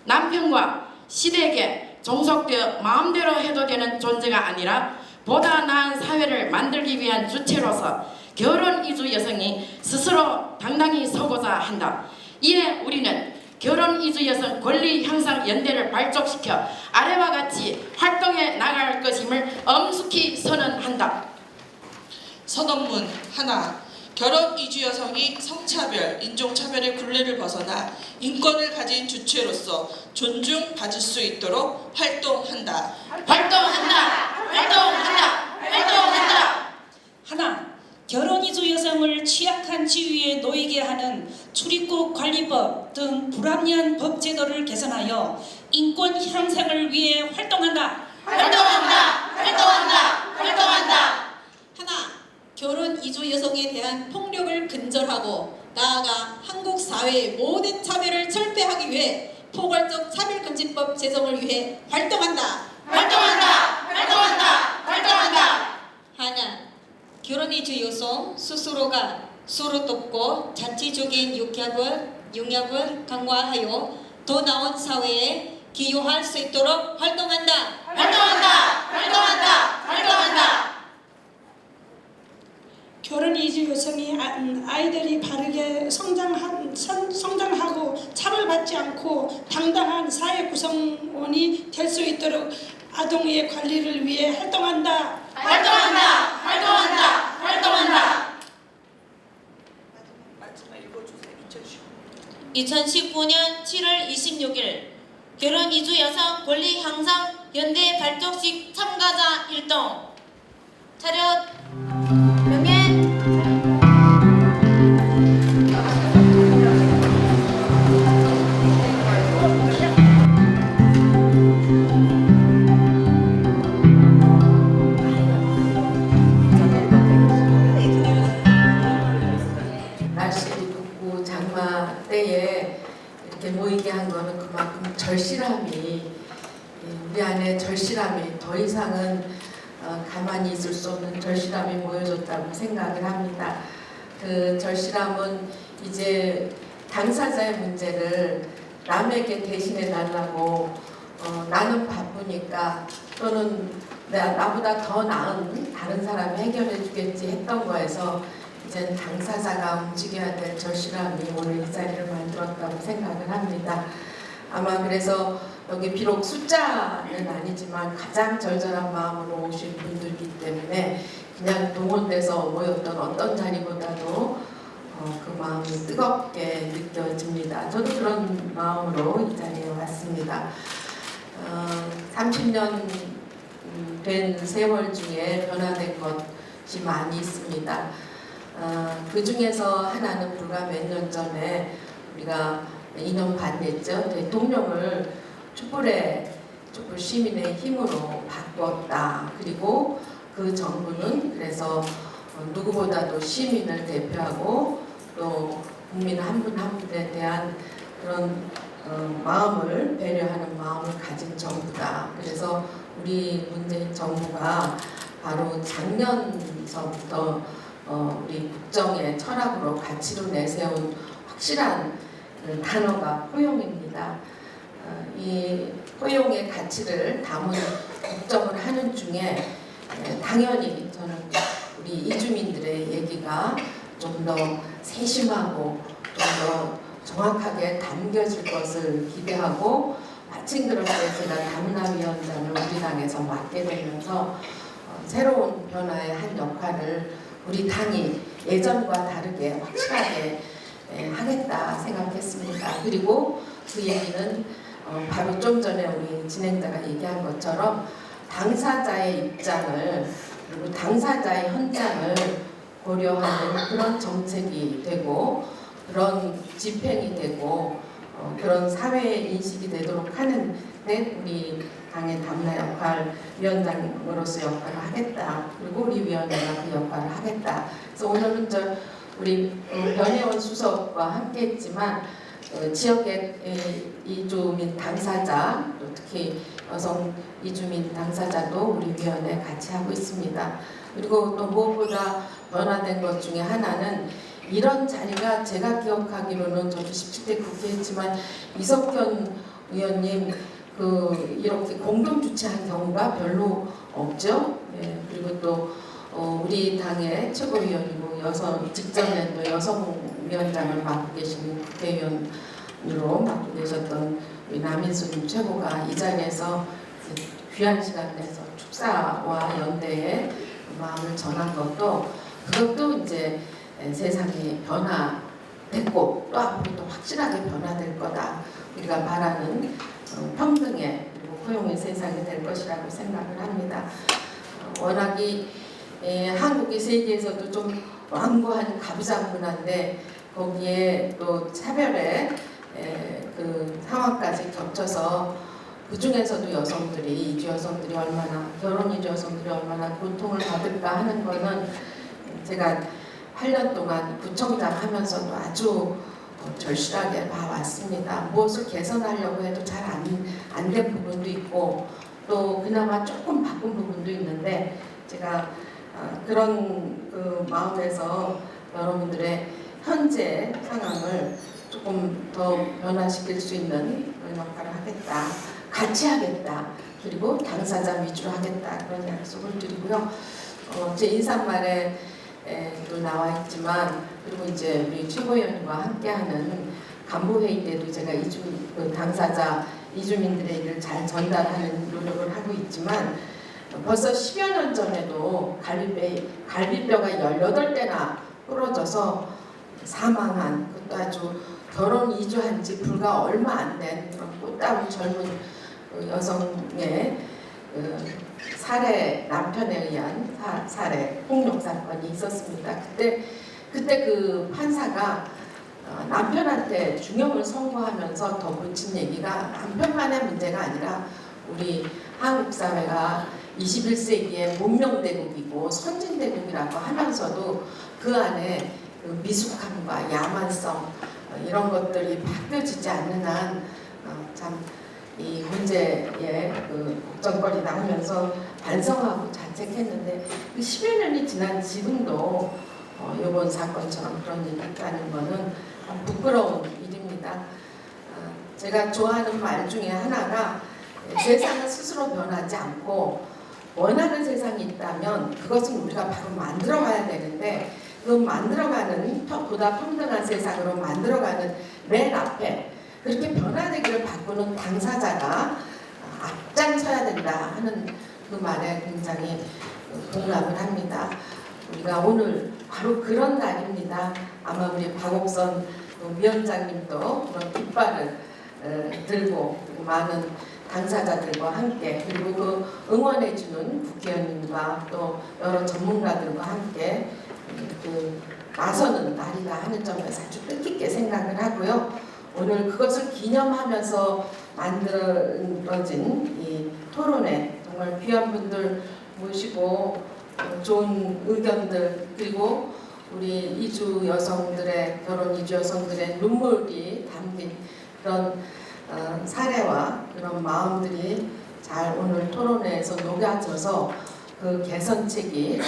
남편과 시댁에 종속되어 마음대로 해도 되는 존재가 아니라 보다 나은 사회를 만들기 위한 주체로서 결혼 이주 여성이 스스로 당당히 서고자 한다. 이에 우리는 결혼 이주 여성 권리 향상 연대를 발족시켜 아래와 같이 활동해 나갈 것임을 엄숙히 선언한다. 선언문 하나. 결혼 이주 여성이 성차별, 인종차별의 굴레를 벗어나 인권을 가진 주체로서 존중받을 수 있도록 활동한다. 하나, 결혼 이주 여성을 취약한 지위에 놓이게 하는 출입국 관리법 등 불합리한 법 제도를 개선하여 인권 향상을 위해 활동한다. 하나, 결혼 이주 여성에 대한 폭력을 근절하고 나아가 한국 사회의 모든 차별을 철폐하기 위해 포괄적 차별금지법 제정을 위해 활동한다. 하나, 결혼 이주 여성 스스로가 서로 돕고 자체적인 용역을 강화하여 더 나은 사회에 기여할 수 있도록 활동한다. 결혼 이주 여성이 아이들이 바르게 성장하고 차별받지 않고 당당한 사회 구성원이 될 수 있도록 아동의 관리를 위해 활동한다. 2019년 7월 26일 결혼 이주 여성 권리 향상 연대 발족식 참가자 일동 차렷 명예 날씨도 덥고 장마 때에 이렇게 모이게 한 거는 그만큼 절실함이 우리 안에 절실함이 더 이상은 가만히 있을 수 없는 절실함이 보여줬다고 생각을 합니다. 그 절실함은 이제 당사자의 문제를 남에게 대신해 달라고 나는 바쁘니까 또는 나보다 더 나은 다른 사람이 해결해 주겠지 했던 거에서 이제는 당사자가 움직여야 될 절실함이 오늘 이 자리를 만들었다고 생각을 합니다. 아마 그래서 여기 비록 숫자는 아니지만 가장 절절한 마음으로 오신 분들이기 때문에 그냥 동원돼서 모였던 어떤 자리보다도 그 마음이 뜨겁게 느껴집니다. 저도 그런 마음으로 이 자리에 왔습니다. 30년 된 세월 중에 변화된 것이 많이 있습니다. 그 중에서 하나는 불과 몇 년 전에 우리가 2년 반 됐죠. 대통령을 촛불 시민의 힘으로 바꿨다. 그리고 그 정부는 그래서 누구보다도 시민을 대표하고 또 국민 한 분 한 분에 대한 그런 마음을 배려하는 마음을 가진 정부다. 그래서 우리 문재인 정부가 바로 작년서부터 우리 국정의 철학으로 가치로 내세운 확실한 단어가 포용입니다. 이 포용의 가치를 담은 국정을 하는 중에 당연히 저는 우리 이주민들의 얘기가 좀 더 세심하고 좀 더 정확하게 담겨질 것을 기대하고 마침 그렇게 제가 담남위원장을 우리 당에서 맡게 되면서 새로운 변화의 한 역할을 우리 당이 예전과 다르게 확실하게 하겠다 생각했습니다. 그리고 그 얘기는 바로 좀 전에 우리 진행자가 얘기한 것처럼 당사자의 입장을 그리고 당사자의 현장을 고려하는 그런 정책이 되고 그런 집행이 되고 그런 사회의 인식이 되도록 하는 데 우리 당의 담나 역할, 위원장으로서 역할을 하겠다. 그리고 우리 위원회가 그 역할을 하겠다. 그래서 오늘은 우리 변혜원 수석과 함께했지만 지역의 이주민 당사자, 특히 여성 이주민 당사자도 우리 위원회 같이 하고 있습니다. 그리고 또 무엇보다 변화된 것 중에 하나는 이런 자리가 제가 기억하기로는 저도 17대 국회했지만 이석현 의원님 이렇게 공동 주최한 경우가 별로 없죠. 예, 그리고 또 우리 당의 최고위원이고 직전에 또 여성위원장을 맡고 계신 국회의원으로 맡고 계셨던 우리 남인순 최고가 이 자리에서 귀한 시간 내서 축사와 연대에 마음을 전한 그것도 이제 세상이 변화됐고 또 앞으로도 확실하게 변화될 거다. 우리가 말하는 평등의 그리고 포용의 세상이 될 것이라고 생각을 합니다. 워낙이 한국이 세계에서도 좀 완고한 가부장 문화인데 거기에 또 차별의 그 상황까지 겹쳐서 그 중에서도 이주 여성들이 얼마나 결혼 이주 여성들이 얼마나 고통을 받을까 하는 거는 제가 8년 동안 구청장 하면서도 아주 절실하게 봐왔습니다. 무엇을 개선하려고 해도 잘 안 된 부분도 있고 또 그나마 조금 바꾼 부분도 있는데 제가 그런 그 마음에서 여러분들의 현재 상황을 조금 더 변화시킬 수 있는 그런 역할을 하겠다. 같이 하겠다. 그리고 당사자 위주로 하겠다. 그런 약속을 드리고요. 제 인사말에 또 나와 있지만 그리고 이제 우리 최고위원과 함께하는 간부회의 때도 제가 당사자 이주민들의 일을 잘 전달하는 노력을 하고 있지만 벌써 10여 년 전에도 갈비뼈가 18대나 부러져서 사망한 그것도 아주 결혼 이주한 지 불과 얼마 안 된 그런 꽃다운 젊은 여성의 남편에 의한 살해 폭력 사건이 있었습니다. 그때 그 판사가 남편한테 중형을 선고하면서 더 붙인 얘기가 남편만의 문제가 아니라 우리 한국 사회가 21세기의 문명대국이고 선진대국이라고 하면서도 그 안에 그 미숙함과 야만성 이런 것들이 바뀌어지지 않는 한 참 이 문제에 그 걱정거리다 하면서 반성하고 자책했는데 그 10여 년이 지난 지금도 이번 사건처럼 그런 일이 있다는 것은 부끄러운 일입니다. 제가 좋아하는 말 중에 하나가 세상은 스스로 변하지 않고 원하는 세상이 있다면 그것은 우리가 바로 만들어가야 되는데 그 만들어가는 보다 평등한 세상으로 만들어가는 맨 앞에 그렇게 변화되기를 바꾸는 당사자가 앞장서야 된다 하는 그 말에 굉장히 공감을 합니다. 우리가 오늘 바로 그런 날입니다. 아마 우리 박옥선 위원장님도 그런 깃발을 들고 많은 당사자들과 함께 그리고 그 응원해주는 국회의원님과 또 여러 전문가들과 함께 그 나서는 날이다 하는 점에서 아주 뜻깊게 생각을 하고요. 오늘 그것을 기념하면서 만들어진 이 토론회 정말 귀한 분들 모시고 좋은 의견들 그리고 우리 이주 여성들의 결혼 이주 여성들의 눈물이 담긴 그런 사례와 그런 마음들이 잘 오늘 토론회에서 녹아져서 그 개선책이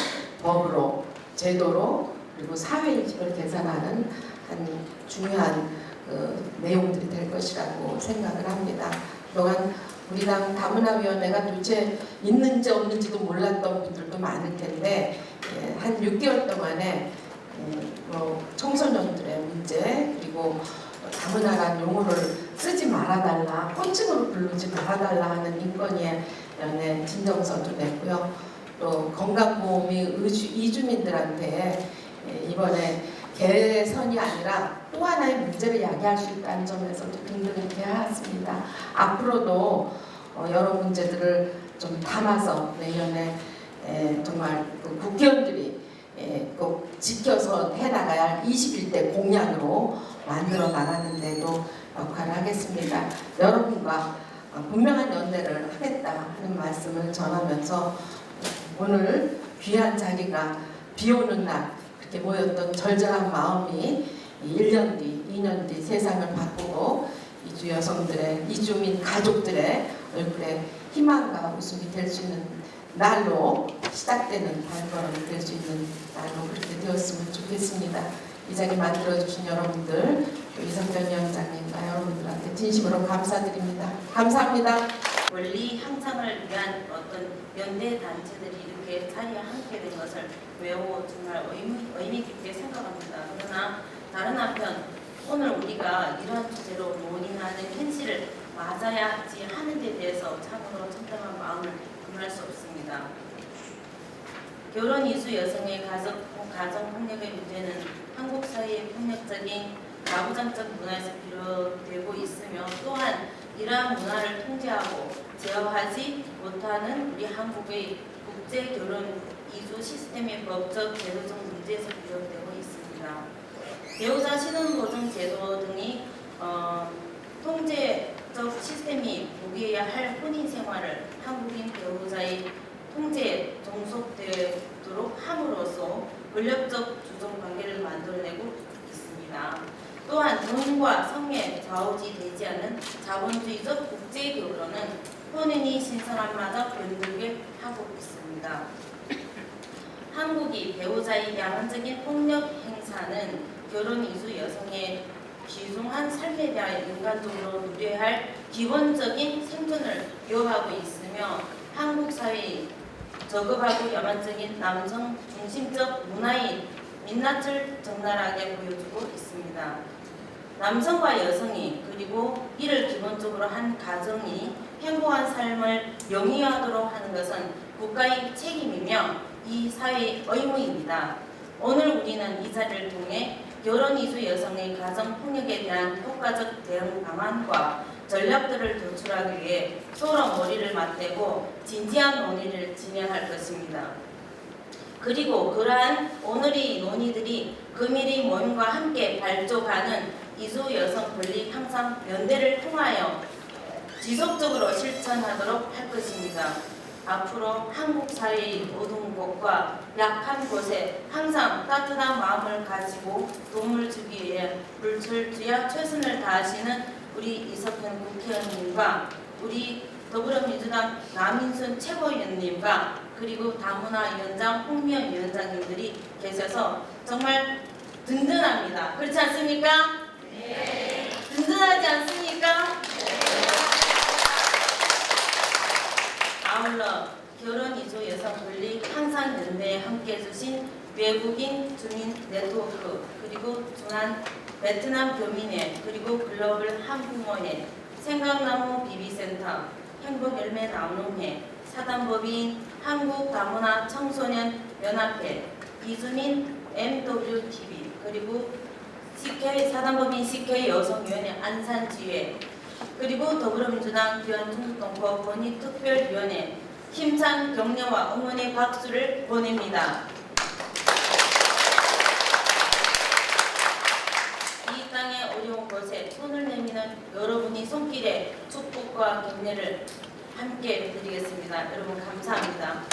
법으로 제도로 그리고 사회인식을 개선하는 한 중요한 내용들이 될 것이라고 생각을 합니다. 그동안 우리 당 다문화위원회가 도대체 있는지 없는지도 몰랐던 분들도 많을 텐데 한 6개월 동안에 청소년들의 문제 그리고 다문화란 용어를 쓰지 말아달라 호칭으로 부르지 말아달라 하는 인권위원회 진정서도 냈고요. 또 건강보험이 이주민들한테 이번에 개선이 아니라 또 하나의 문제를 야기할 수 있다는 점에서도 등등을 해왔습니다. 앞으로도 여러 문제들을 좀 담아서 내년에 정말 그 국회의원들이 꼭 지켜서 해나가야 할 21대 공약으로 만들어 나가는 데도 역할을 하겠습니다. 여러분과 분명한 연대를 하겠다 하는 말씀을 전하면서 오늘 귀한 자리가 비오는 날 그렇게 모였던 절절한 마음이 1년 뒤, 2년 뒤 세상을 바꾸고 이주 여성들의, 이주민 가족들의 얼굴에 희망과 웃음이 될 수 있는 날로 시작되는 발걸음이 될 수 있는 날로 그렇게 되었으면 좋겠습니다. 이 자리 만들어주신 여러분들, 또 이성정 위원장님과 여러분들한테 진심으로 감사드립니다. 감사합니다. 권리 향상을 위한 어떤 연대 단체들이 이렇게 자리에 함께 된 것을 매우 정말 의미 깊게 생각합니다. 그러나 다른 한편 오늘 우리가 이러한 주제로 논의하는 현실을 맞아야지 하는 데 대해서 참으로 참담한 마음을 금할 수 없습니다. 결혼 이주 여성의 가정 폭력의 문제는 한국 사회의 폭력적인 가부장적 문화에서 비롯되고 있으며 또한 이러한 문화를 통제하고 제어하지 못하는 우리 한국의 국제 결혼 이주 시스템의 법적 제도적 문제에서 비롯되고 있습니다. 배우자 신혼보증 제도 등이 통제적 시스템이 포기해야 할 혼인 생활을 한국인 배우자의 통제에 종속되도록 함으로써 권력적 주종 관계를 만들어내고 있습니다. 또한 돈과 성에 좌우지되지 않는 자본주의적 국제 결혼은 혼인이 신선함마저 변들게 하고 있습니다. 한국이 배우자의 야만적인 폭력 행사는 결혼 이주 여성의 귀중한 삶에 대하여 인간적으로 누려야 할 기본적인 생존을 요하고 있으며 한국 사회의 저급하고 야만적인 남성 중심적 문화의 민낯을 적나라하게 보여주고 있습니다. 남성과 여성이 그리고 이를 기본적으로 한 가정이 행복한 삶을 영위하도록 하는 것은 국가의 책임이며 이 사회의 의무입니다. 오늘 우리는 이 자리를 통해 결혼 이주 여성의 가정 폭력에 대한 효과적 대응 방안과 전략들을 도출하기 위해 서로 머리를 맞대고 진지한 논의를 진행할 것입니다. 그리고 그러한 오늘의 논의들이 금일의 모임과 함께 발족하는 이주 여성 권리 향상 연대를 통하여 지속적으로 실천하도록 할 것입니다. 앞으로 한국 사회의 어두운 곳과 약한 곳에 항상 따뜻한 마음을 가지고 도움을 주기 위해 불철주야 최선을 다하시는 우리 이석현 국회의원님과 우리 더불어민주당 남인순 최고위원님과 그리고 다문화위원장 홍미연 위원장님들이 계셔서 정말 든든합니다. 그렇지 않습니까? 네. 든든하지 않습니까? 아울러 결혼 이주 여성 권리 향상 연대에 함께 해주신 외국인 주민 네트워크 그리고 중한 베트남 교민회 그리고 글로벌 한국모회 생각나무 비비센터 행복열매 나눔회 사단법인 한국다문화 청소년 연합회 이주민 MWTV 그리고 CK 사단법인 CK 여성위원회 안산지회 그리고 더불어민주당 기원중동법 권익특별위원회 힘찬 격려와 응원의 박수를 보냅니다. 이 땅의 어려운 곳에 손을 내미는 여러분이 손길에 축복과 격려를 함께 드리겠습니다. 여러분 감사합니다.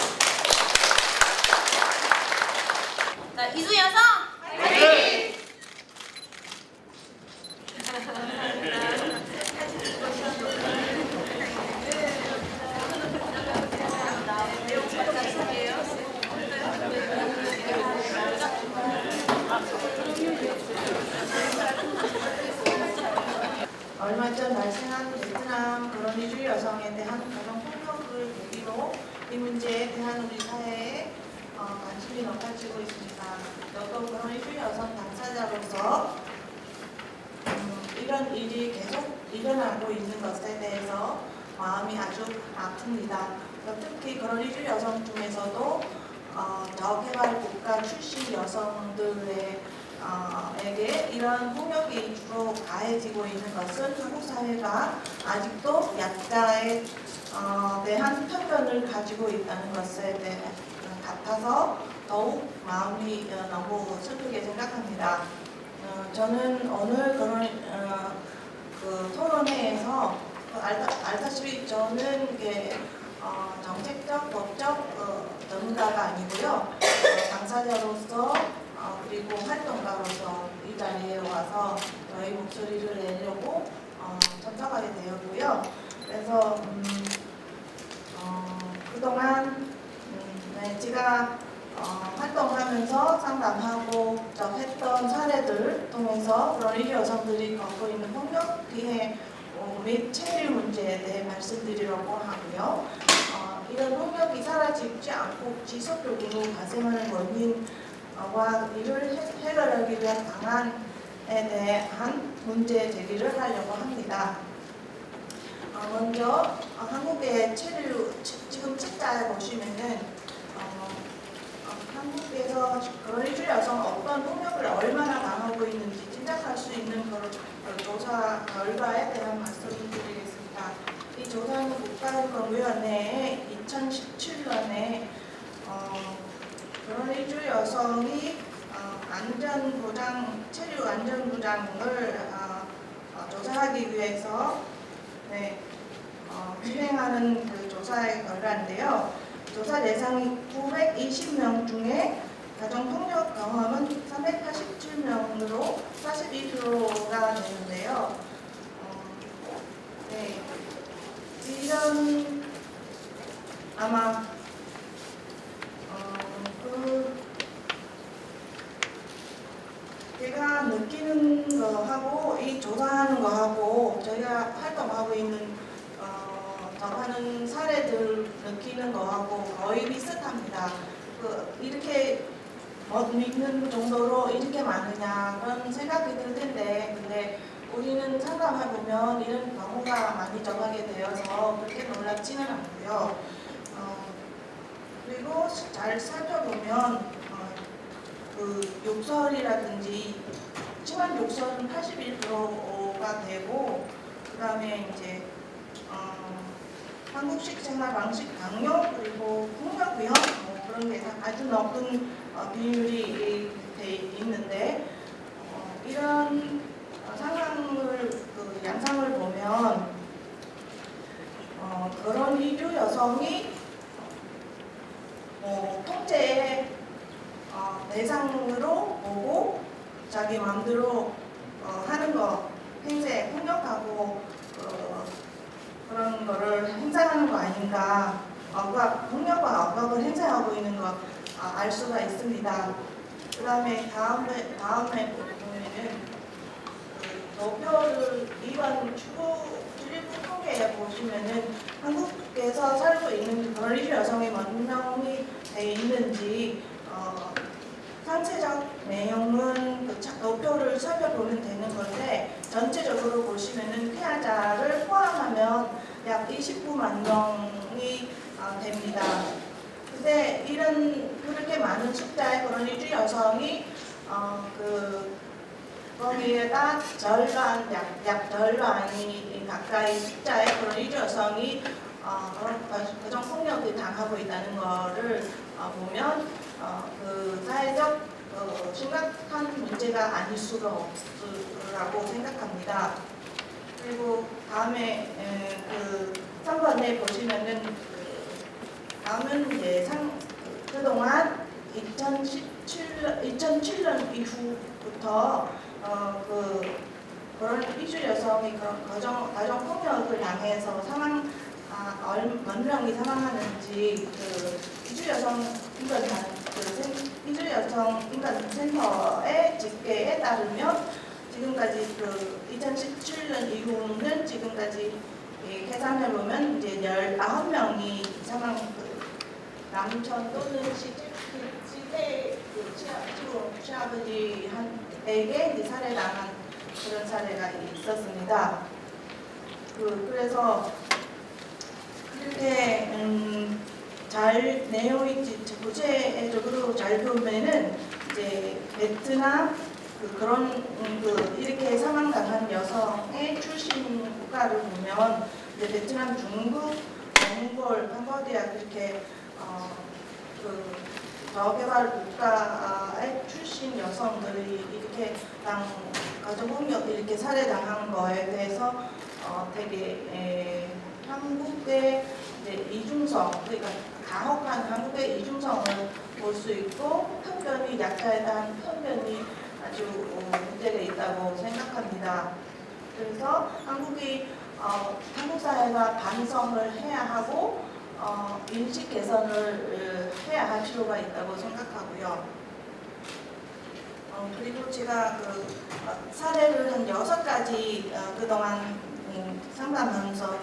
자, 이주 여성 화이팅! 얼마 전 발생한 베트남 결혼 이주 여성에 대한 가정 폭력을 계기로 이 문제에 대한 우리 사회에 관심이 높아지고 있습니다. 저도 결혼 이주 여성 당사자로서 이런 일이 계속 일어나고 있는 것에 대해서 마음이 아주 아픕니다. 특히 결혼 이주 여성 중에서도 저개발국가 출신 여성들의 에게 이런 폭력이 주로 가해지고 있는 것은 한국 사회가 아직도 약자에 대한 편견을 가지고 있다는 것에 대해 같아서 더욱 마음이 너무 슬프게 생각합니다. 저는 오늘 그런 그 토론회에서 알다시피 저는 정책적, 법적 전문가가 아니고요. 당사자로서 그리고 활동가로서 이 자리에 와서 저희 목소리를 내려고 참석하게 되었고요. 그래서 그동안 제가 활동 활동하면서 상담하고 했던 사례들 통해서 그런 일류 여성들이 겪고 있는 폭력 피해 및 체류 문제에 대해 말씀드리려고 하고요. 이런 폭력이 사라지지 않고 지속적으로 발생하는 원인과 이를 해결하기 위한 방안에 대한 문제 제기를 하려고 합니다. 먼저 한국의 체류 지금 책자에 보시면은 한국에서 그런 일류 여성 어떤 폭력을 얼마나 당하고 있는지 짐작할 수 있는 그런 조사 결과에 대한 말씀을 드리겠습니다. 이 조사는 국가인권위원회에 2017년에 그런 일류 여성이 체류 안전보장을 조사하기 위해서 진행하는 그 조사의 결과인데요. 조사 대상이 920명 중에 가정폭력 경험은 387명으로 42%가 되는데요. 이런 아마 제가 느끼는 거하고 이 조사하는 거하고 저희가 활동하고 있는 접하는 사례들 느끼는 거하고 거의 비슷합니다. 이렇게 믿는 정도로 이렇게 많으냐 그런 생각이 들 텐데 근데 우리는 상담해보면 이런 경우가 많이 접하게 되어서 그렇게 놀랍지는 않고요. 그리고 잘 살펴보면 그 욕설이라든지 심한 욕설은 81%가 되고 그 다음에 이제 한국식 생활 방식 강요 그리고 폭력 위험 그런 게 아주 높은 비율이 돼 있는데 이런 상황을 양상을 보면 그런 일류 여성이 통제의 대상으로 보고 자기 마음대로 하는 거 행세 폭력하고 그런 거를 행사하는 거 아닌가 폭력과 억압을 행사하고 있는 거 알 수가 있습니다. 그 다음에 다음에 보면은 노표를 위반 출입국 통계에 보시면은 한국에서 살고 있는 그런 일류 여성이 몇 명이 돼 있는지 상세적 내용은 노표를 살펴보면 되는 건데 전체적으로 보시면은 피해자를 포함하면 약 29만 명이 됩니다. 근데 그렇게 많은 숫자의 그런 일류 여성이 거기에다 약 절반이 가까이 숫자의 그런 일류 여성이 가정 폭력을 당하고 있다는 것을 보면 그 사회적 심각한 문제가 아닐 수가 없으라고 생각합니다. 그리고 다음에 그 3번에 보시면은 다음은 이제 그동안 2007년 이후부터 그런 일류 여성이 그런 가정 폭력을 당해서 몇 명이 사망하는지 일류 여성 인권 센터의 집계에 따르면 지금까지 2017년 이후는 지금까지 계산해 보면 이제 19명이 남편 또는 시아버지에게 이제 살해당한 그런 사례가 있었습니다. 그래서 이렇게 내용이 구체적으로 잘 보면은 이제 베트남 그런 이렇게 사망당한 여성의 출신 국가를 보면 이제 베트남, 중국, 몽골, 캄보디아 그렇게 저개발 국가의 출신 여성들이 이렇게 가정폭력 이렇게 살해당한 거에 대해서 되게 한국의 이제 이중성 그러니까 가혹한 한국의 이중성을 볼 수 있고 편견이 약자에 대한 편견이 아주 문제가 있다고 생각합니다. 그래서 한국 사회가 반성을 해야 하고 인식 개선을 해야 할 필요가 있다고 생각하고요. 그리고 제가 사례를 한 6가지 그동안 상담하면서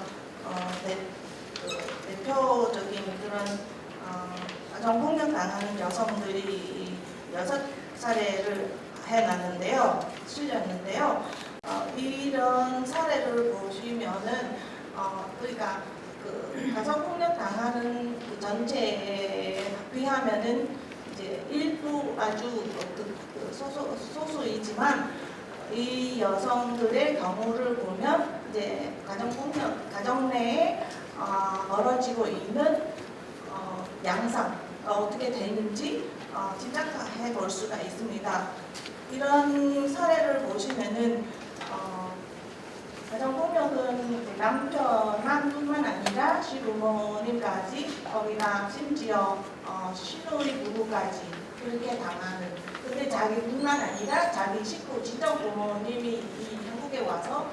대표적인 그런 가정폭력 당하는 여성들이 6사례를 해놨는데요. 실렸는데요. 이런 사례를 보시면은 그러니까 가정폭력 당하는 그 전체에 비하면은 이제 일부 아주 소수이지만 이 여성들의 경우를 보면 이제 가정 내에 벌어지고 있는 양상 어떻게 되는지 짐작해 볼 수가 있습니다. 이런 사례를 보시면은 가정폭력은 남편뿐만 아니라 시부모님까지 거기다 심지어 시누이 부부까지 그렇게 당하는. 근데 자기뿐만 아니라 자기 식구 친정 부모님이 이 한국에 와서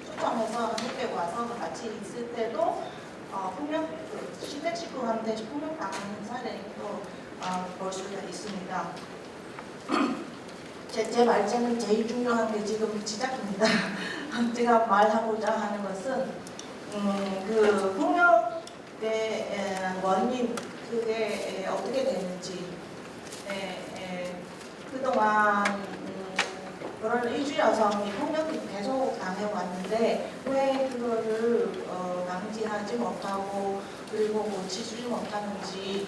초청해서 한국에 와서 같이 있을 때도 시댁 식구한테 폭력 당하는 사례도 볼 수가 있습니다. 제 말제는 제일 중요한 게 지금 시작입니다. 제가 말하고자 하는 것은 그 폭력의 원인 그게 어떻게 되는지 그동안 그런 이주 여성이 폭력을 계속 당해왔는데 왜 그거를 방지하지 못하고 그리고 고치지 못하는지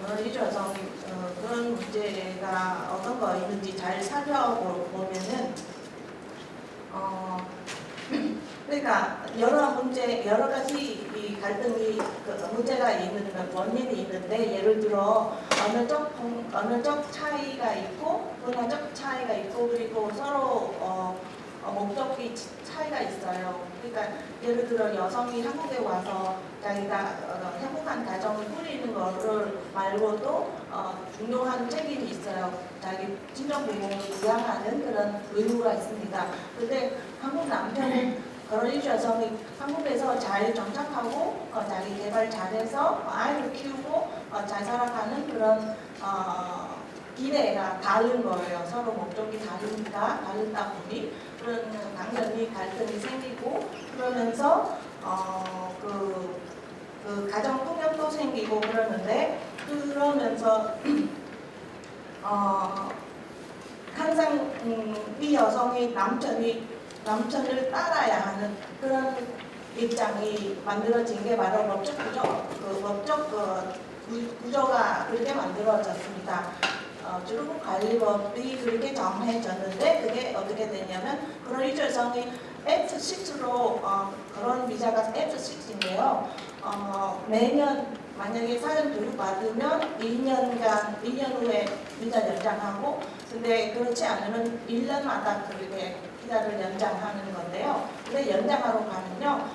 그런 이주 여성이 그런 문제가 어떤 거 있는지 잘 살펴보면은 그러니까 여러 가지 이 갈등이 문제가 있는 원인이 있는데 예를 들어 언어적 차이가 있고 문화적 차이가 있고 그리고 서로 목적이 차이가 있어요. 그러니까 예를 들어 여성이 한국에 와서 자기가 행복한 가정을 꾸리는 거를 말고도 중요한 책임이 있어요. 자기 친정 부모를 부양하는 그런 의무가 있습니다. 근데 한국 남편은 그런 이주 여성이 한국에서 잘 정착하고 자기 개발 잘해서 아이를 키우고 잘 살아가는 그런 기대가 다른 거예요. 서로 목적이 다르다 보니 그런 당연히 갈등이 생기고 그러면서 그 가정 폭력도 생기고 그러면서 항상 이 여성이 남편을 따라야 하는 그런 입장이 만들어진 게 바로 법적 구조가 그렇게 만들어졌습니다. 주루국관리법이 그렇게 정해졌는데 그게 어떻게 되냐면 그런 이주 여성이 F6로 그런 비자가 F6인데요. 매년 만약에 사연 교육받으면 2년 후에 비자 연장하고 근데 그렇지 않으면 1년마다 그렇게 비자를 연장하는 건데요. 근데 연장하러 가면요.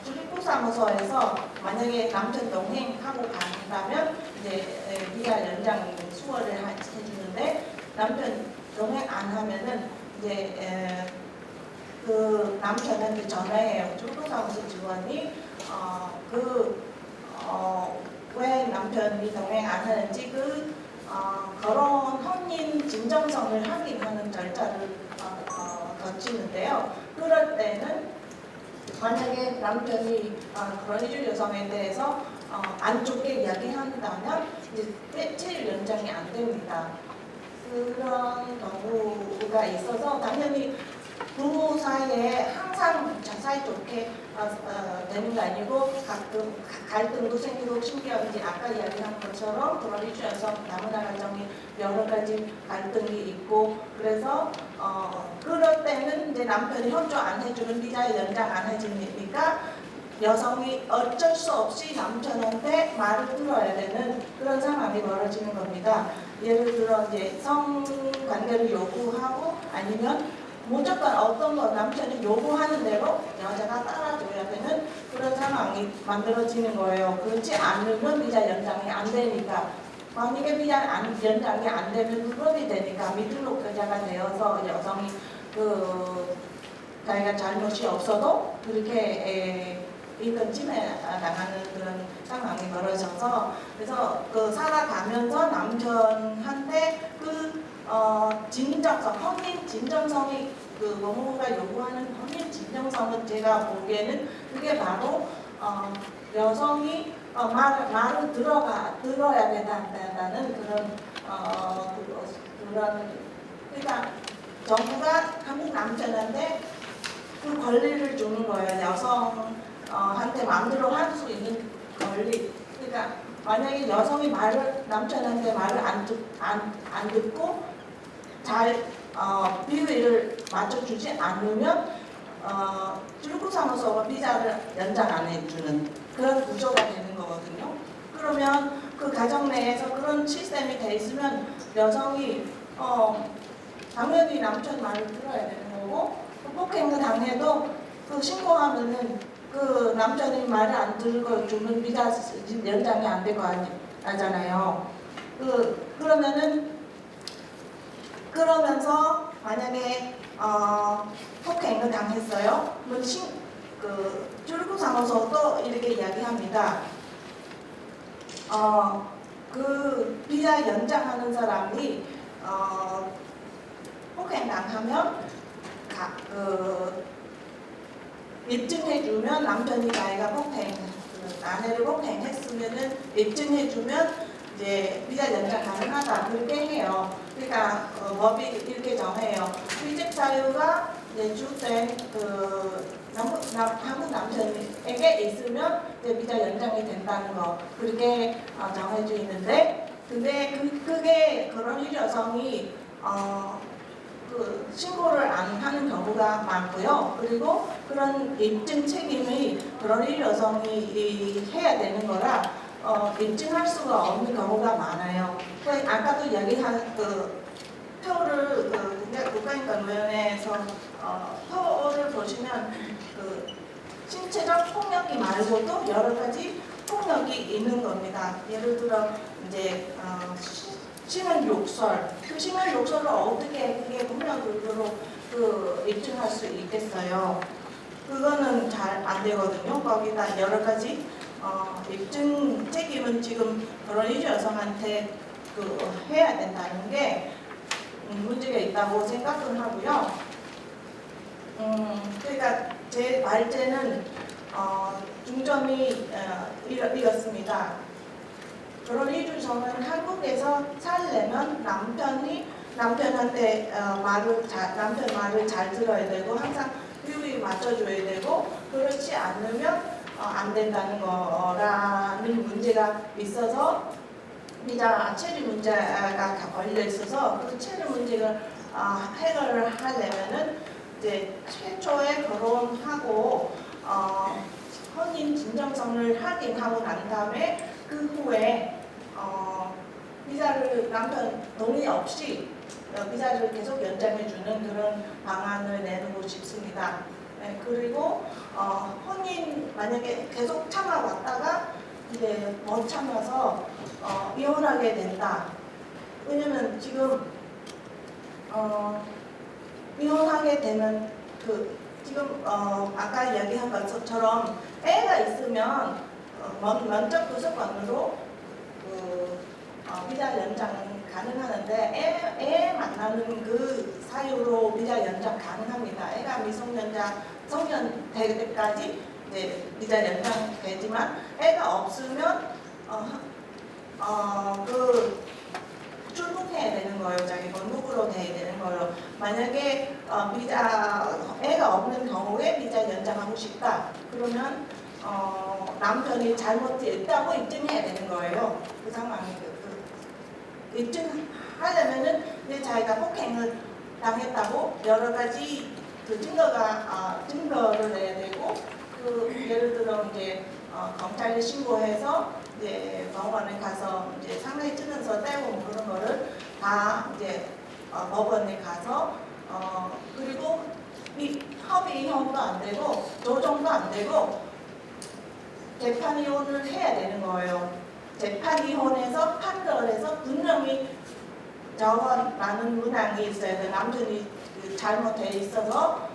출입국사무소에서 만약에 남편 동행하고 간다면 이제 비자 연장 수월을 해주는데 남편 동행 안 하면은 이제 그 남편한테 전화해요. 출입국사무소 직원이 왜 남편이 동행 안 하는지 결혼 혼인 진정성을 확인하는 절차를 거치는데요. 그럴 때는 만약에 남편이 그런 이주 여성에 대해서 안 좋게 이야기한다면 이제 며칠 연장이 안 됩니다. 그런 경우가 있어서 당연히 부부 사이에 항상 사이좋게 되는 게 아니고 가끔 갈등도 생기고 심지어 이제 아까 이야기한 것처럼 그런 이주 여성 다문화 가정이 여러 가지 갈등이 있고 그래서 그럴 때는 이제 남편이 협조 안 해주는 비자 연장 안 해주니까 여성이 어쩔 수 없이 남편한테 말을 들어야 되는 그런 상황이 벌어지는 겁니다. 예를 들어 이제 성관계를 요구하고 아니면 무조건 어떤 거 남편이 요구하는 대로 여자가 따라줘야 되는 그런 상황이 만들어지는 거예요. 그렇지 않으면 비자 연장이 안 되니까. 만약에 비자 연장이 안 되면 불법이 되니까 미등록자가 되어서 여성이 자기가 잘못이 없어도 그렇게 인권 침해 당하는 그런 상황이 벌어져서 그래서 그 살아가면서 남편한테 진정성, 혼인 진정성이 그 법무부가 요구하는 혼인 진정성은 제가 보기에는 그게 바로 여성이 말을 들어야 된다는 그런 그러니까 정부가 한국 남편한테 그 권리를 주는 거예요. 여성한테 마음대로 할 수 있는 권리. 그러니까 만약에 여성이 남편한테 말을 안 듣고 잘 비위를 맞춰주지 않으면 출국사무소가 비자를 연장 안 해주는 그런 구조가 되는 거거든요. 그러면 그 가정 내에서 그런 시스템이 돼 있으면 여성이 당연히 남편 말을 들어야 되는 거고 폭행을 당해도 그 신고하면은 그 남편이 말을 안 들고 주면 비자 연장이 안 될 거 아니잖아요. 그러면서 만약에 폭행을 당했어요. 그럼 출국사무소도 이렇게 이야기합니다. 그 비자 연장하는 사람이 폭행 당하면 입증해주면 남편이 자기가 아내를 폭행했으면은 입증해주면 이제 비자 연장 가능하다 그렇게 해요. 그러니까 법이 이렇게 정해요. 취직 사유가 주된 한국 남편에게 있으면 이제 비자 연장이 된다는 거 그렇게 정해져 있는데, 근데 그게 결혼일 여성이 신고를 안 하는 경우가 많고요. 그리고 그런 입증 책임이 결혼일 여성이 해야 되는 거라 입증할 수가 없는 경우가 많아요. 아까도 이야기한 표를 국가인권위원회에서 표를 보시면 신체적 폭력이 말고도 여러 가지 폭력이 있는 겁니다. 예를 들어 이제 심한 욕설, 그 심한 욕설을 어떻게 그게 폭력으로 입증할 수 있겠어요? 그거는 잘 안 되거든요. 거기다 여러 가지 입증 책임은 지금 결혼일 여성한테 해야 된다는 게 문제가 있다고 생각을 하고요. 그러니까 제 말제는 중점이 이렇습니다. 결혼일 여성은 한국에서 살려면 남편한테 남편 말을 잘 들어야 되고 항상 비위 맞춰줘야 되고 그렇지 않으면 안 된다는 거라는 문제가 있어서 비자 체류 문제가 걸려 있어서 그 체류 문제를 해결을 하려면은 이제 최초에 결혼하고 혼인 진정성을 확인하고 난 다음에 그 후에 비자를 남편 동의 없이 비자를 계속 연장해주는 그런 방안을 내놓고 싶습니다. 네, 그리고 혼인 만약에 계속 참아왔다가 이제 못 참아서 이혼하게 된다. 왜냐면 지금 이혼하게 되면 지금 아까 이야기한 것처럼 애가 있으면 면접 구속권으로 비자 연장 가능하는데 애 만나는 그 사유로 비자 연장 가능합니다. 애가 성년 될 때까지 이제 비자 연장 되지만 애가 없으면 출국해야 되는 거예요. 자기 본국으로 돼야 되는 거예요. 만약에 애가 없는 경우에 비자 연장하고 싶다. 그러면 남편이 잘못했다고 입증해야 되는 거예요. 그 상황이 입증하려면은 이제 자기가 폭행을 당했다고 여러 가지 증거를 내야 되고 예를 들어 이제 경찰에 신고해서 이제 법원에 가서 이제 상당히 쓰면서 떼고 그런 거를 다 이제 법원에 가서 그리고 합의 이혼도 안 되고 조정도 안 되고 재판 이혼을 해야 되는 거예요. 재판 이혼에서 판결에서 분명히 저거라는 문항이 있어야 돼. 남편이 잘못돼 있어서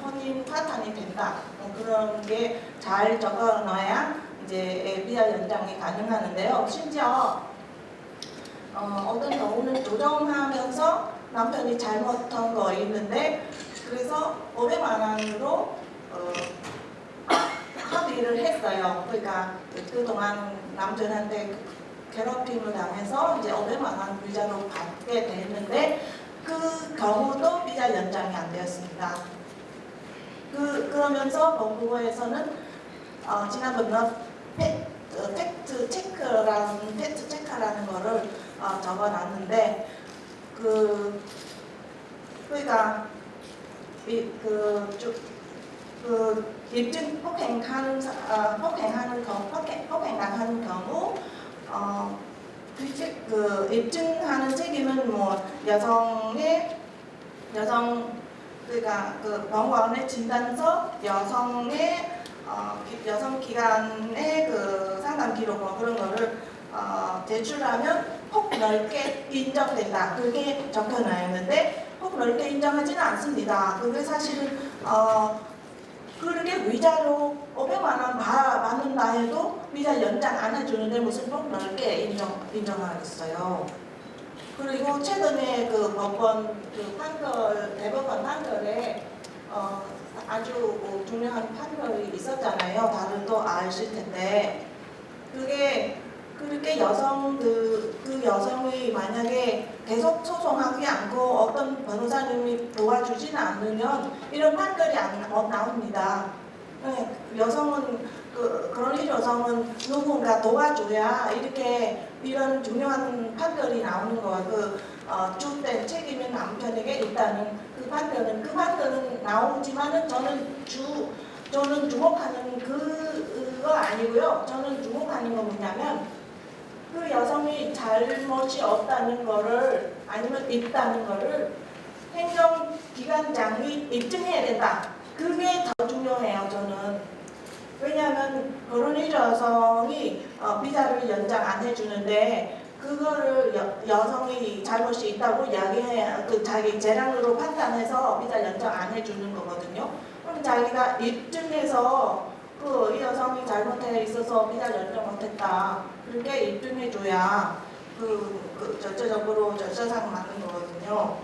혼인 파탄이 된다. 그런 게 잘 적어 놔야 이제 비자 연장이 가능하는데요. 심지어 어떤 경우는 조정하면서 남편이 잘못한 거 있는데 그래서 500만 원으로 합의를 했어요. 그러니까 그동안 남편한테 괴롭힘을 당해서 이제 500만 원 비자로 받게 됐는데 그 경우도 비자 연장이 안 되었습니다. 그러면서 법무부에서는 지난번에 팩트 체크라는 거를 적어놨는데 그러니까 입증 폭행당하는 경우 입증하는 책임은 뭐 그러니까 그 병원의 진단서, 여성 기관의 그 상담 기록 뭐 그런 거를 제출하면 폭넓게 인정된다. 그렇게 적혀놔있는데 폭넓게 인정하지는 않습니다. 그게 사실은 그렇게 위자료 500만 원 받는다 해도 위자 연장 안 해주는데 무슨 폭넓게 인정하겠어요. 그리고 최근에 그 대법원 판결에 아주 중요한 판결이 있었잖아요. 다들 또 아실 텐데 그게 그렇게 그 여성이 만약에 계속 소송하지 않고 어떤 변호사님이 도와주지는 않으면 이런 판결이 안 나옵니다. 여성은 그런 일 여성은 누군가 도와줘야 이렇게 이런 중요한 판결이 나오는 거예요. 주된 책임이 남편에게 있다는 그 판결은 나오지만은 저는 주목하는 그거 아니고요. 저는 주목하는 건 뭐냐면 그 여성이 잘못이 없다는 거를 아니면 있다는 거를 행정기관장이 입증해야 된다. 그게 더 중요해요. 저는. 왜냐하면 결혼일 여성이 비자를 연장 안 해주는데 그거를 여성이 잘못이 있다고 이야기해 자기 재량으로 판단해서 비자 연장 안 해주는 거거든요. 그럼 자기가 입증해서 이 여성이 잘못해 있어서 비자 연장 못했다. 그렇게 입증해줘야 절차상 맞는 거거든요.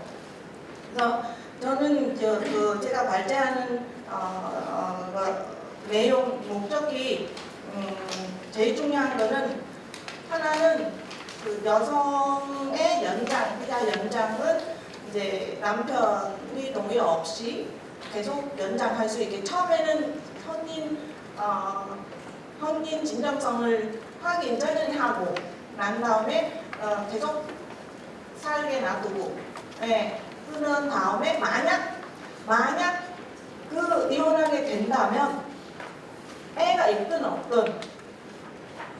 그래서 저는 제가 발제하는 내용 목적이 제일 중요한 거는 하나는 그 여성의 비자 연장은 이제 남편이 동의 없이 계속 연장할 수 있게 처음에는 혼인 진정성을 확인 전에 하고 난 다음에 계속 살게 놔두고 그런 다음에 만약 그 이혼하게 된다면 애가 있든 없든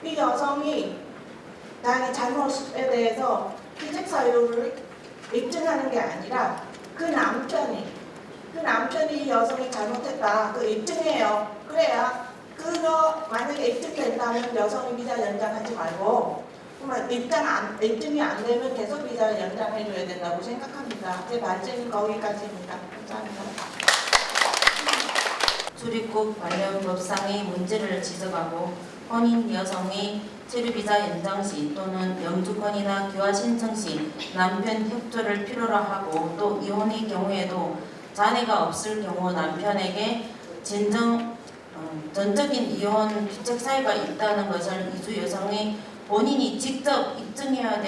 이 여성이 자기 잘못에 대해서 기책 사유를 입증하는 게 아니라 그 남편이 이 여성이 잘못했다 입증해요. 그래야 그거 만약에 입증된다면 여성이 비자 연장하지 말고 입증이 안 되면 계속 비자를 연장해줘야 된다고 생각합니다. 제 발제는 거기까지입니다. 감사합니다. 출입국 관련 법상의 문제를 지적하고 혼인 여성이 체류비자 연장 시 또는 영주권이나 귀화 신청 시 남편 협조를 필요로 하고 또 이혼의 경우에도 자녀가 없을 경우 남편에게 전적인 이혼 규책 사유가 있다는 것을 이주 여성이 본인이 직접 입증해야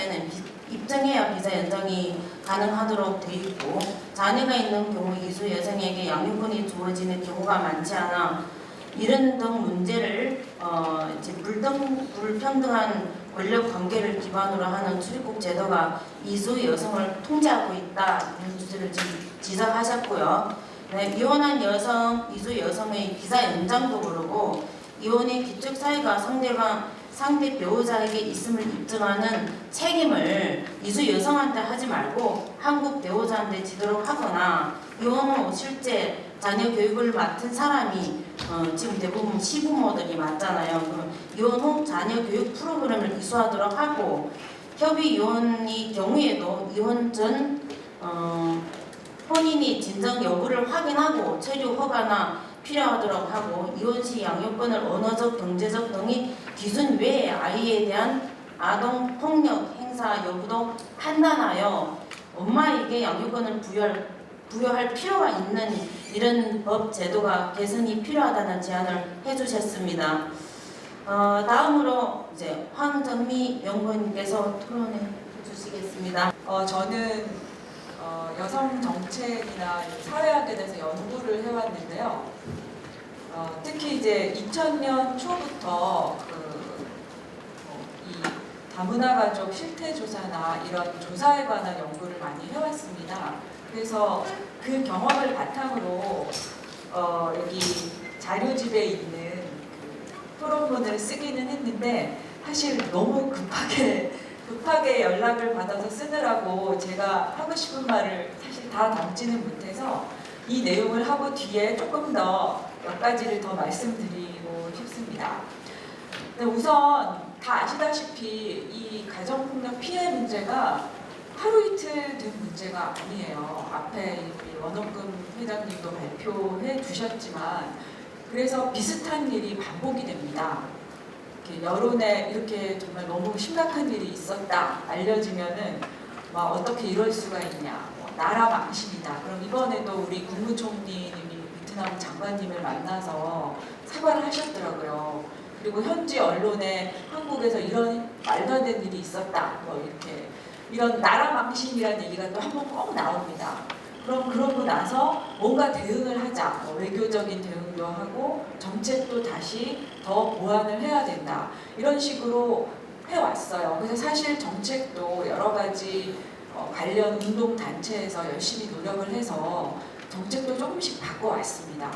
비자 연장이 가능하도록 되어 있고 자녀가 있는 경우 이주 여성에게 양육권이 주어지는 경우가 많지 않아 이런 등 문제를 이제 불평등한 권력 관계를 기반으로 하는 출입국 제도가 이주 여성을 통제하고 있다 이런 주제를 지적하셨고요. 네, 이혼한 이주 여성의 비자 연장도 그러고 이혼의 규칙 사유가 상대 배우자에게 있음을 입증하는 책임을 이주 여성한테 하지 말고 한국 배우자한테 지도록 하거나 이혼 후 실제 자녀 교육을 맡은 사람이 지금 대부분 시부모들이 맞잖아요. 그럼 이혼 후 자녀 교육 프로그램을 이수하도록 하고 협의 이혼의 경우에도 이혼 전 본인이 진정 여부를 확인하고 체류 허가나 필요하도록 하고 이혼 시 양육권을 언어적, 경제적 등의 기준 외에 아이에 대한 아동 폭력 행사 여부도 판단하여 엄마에게 양육권을 부여할 필요가 있는 이런 법 제도가 개선이 필요하다는 제안을 해주셨습니다. 다음으로 이제 황정미 연구원님께서 토론해 주시겠습니다. 저는 여성 정책이나 사회학에 대해서 연구를 해왔는데요. 특히 이제 2000년 초부터 이 다문화 가족 실태 조사나 이런 조사에 관한 연구를 많이 해왔습니다. 그래서 그 경험을 바탕으로 여기 자료집에 있는 그 토론문을 쓰기는 했는데 사실 너무 급하게 연락을 받아서 쓰느라고 제가 하고 싶은 말을 사실 다 담지는 못해서 이 내용을 하고 뒤에 조금 더 몇 가지를 더 말씀드리고 싶습니다. 우선 다 아시다시피 이 가정폭력 피해 문제가 하루 이틀 된 문제가 아니에요. 앞에 원옥금 회장님도 발표해 주셨지만 그래서 비슷한 일이 반복이 됩니다. 여론에 이렇게 정말 너무 심각한 일이 있었다 알려지면은 막 어떻게 이럴 수가 있냐, 나라 망신이다. 그럼 이번에도 우리 국무총리님이 베트남 장관님을 만나서 사과를 하셨더라고요. 그리고 현지 언론에 한국에서 이런 말도 안 되는 일이 있었다, 이렇게 이런 나라 망신이라는 얘기가 또 한 번 꼭 나옵니다. 그럼 그러고 나서 뭔가 대응을 하자, 외교적인 대응도 하고 정책도 다시 더 보완을 해야 된다, 이런 식으로 해왔어요. 그래서 사실 정책도 여러 가지 관련 운동 단체에서 열심히 노력을 해서 정책도 조금씩 바꿔왔습니다.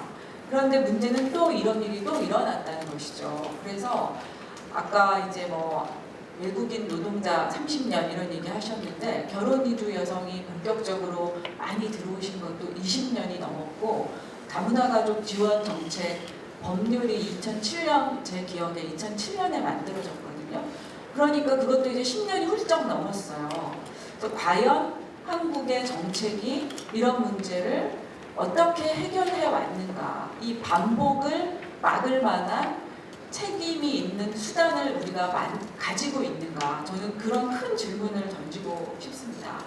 그런데 문제는 또 이런 일이 또 일어났다는 것이죠. 그래서 아까 이제 외국인 노동자 30년 이런 얘기 하셨는데 결혼 이주 여성이 본격적으로 많이 들어오신 것도 20년이 넘었고 다문화 가족 지원 정책 법률이 2007년, 제 기억에 2007년에 만들어졌거든요. 그러니까 그것도 이제 10년이 훌쩍 넘었어요. 그래서 과연 한국의 정책이 이런 문제를 어떻게 해결해 왔는가, 이 반복을 막을 만한 책임이 있는 수단을 우리가 가지고 있는가, 저는 그런 큰 질문을 던지고 싶습니다.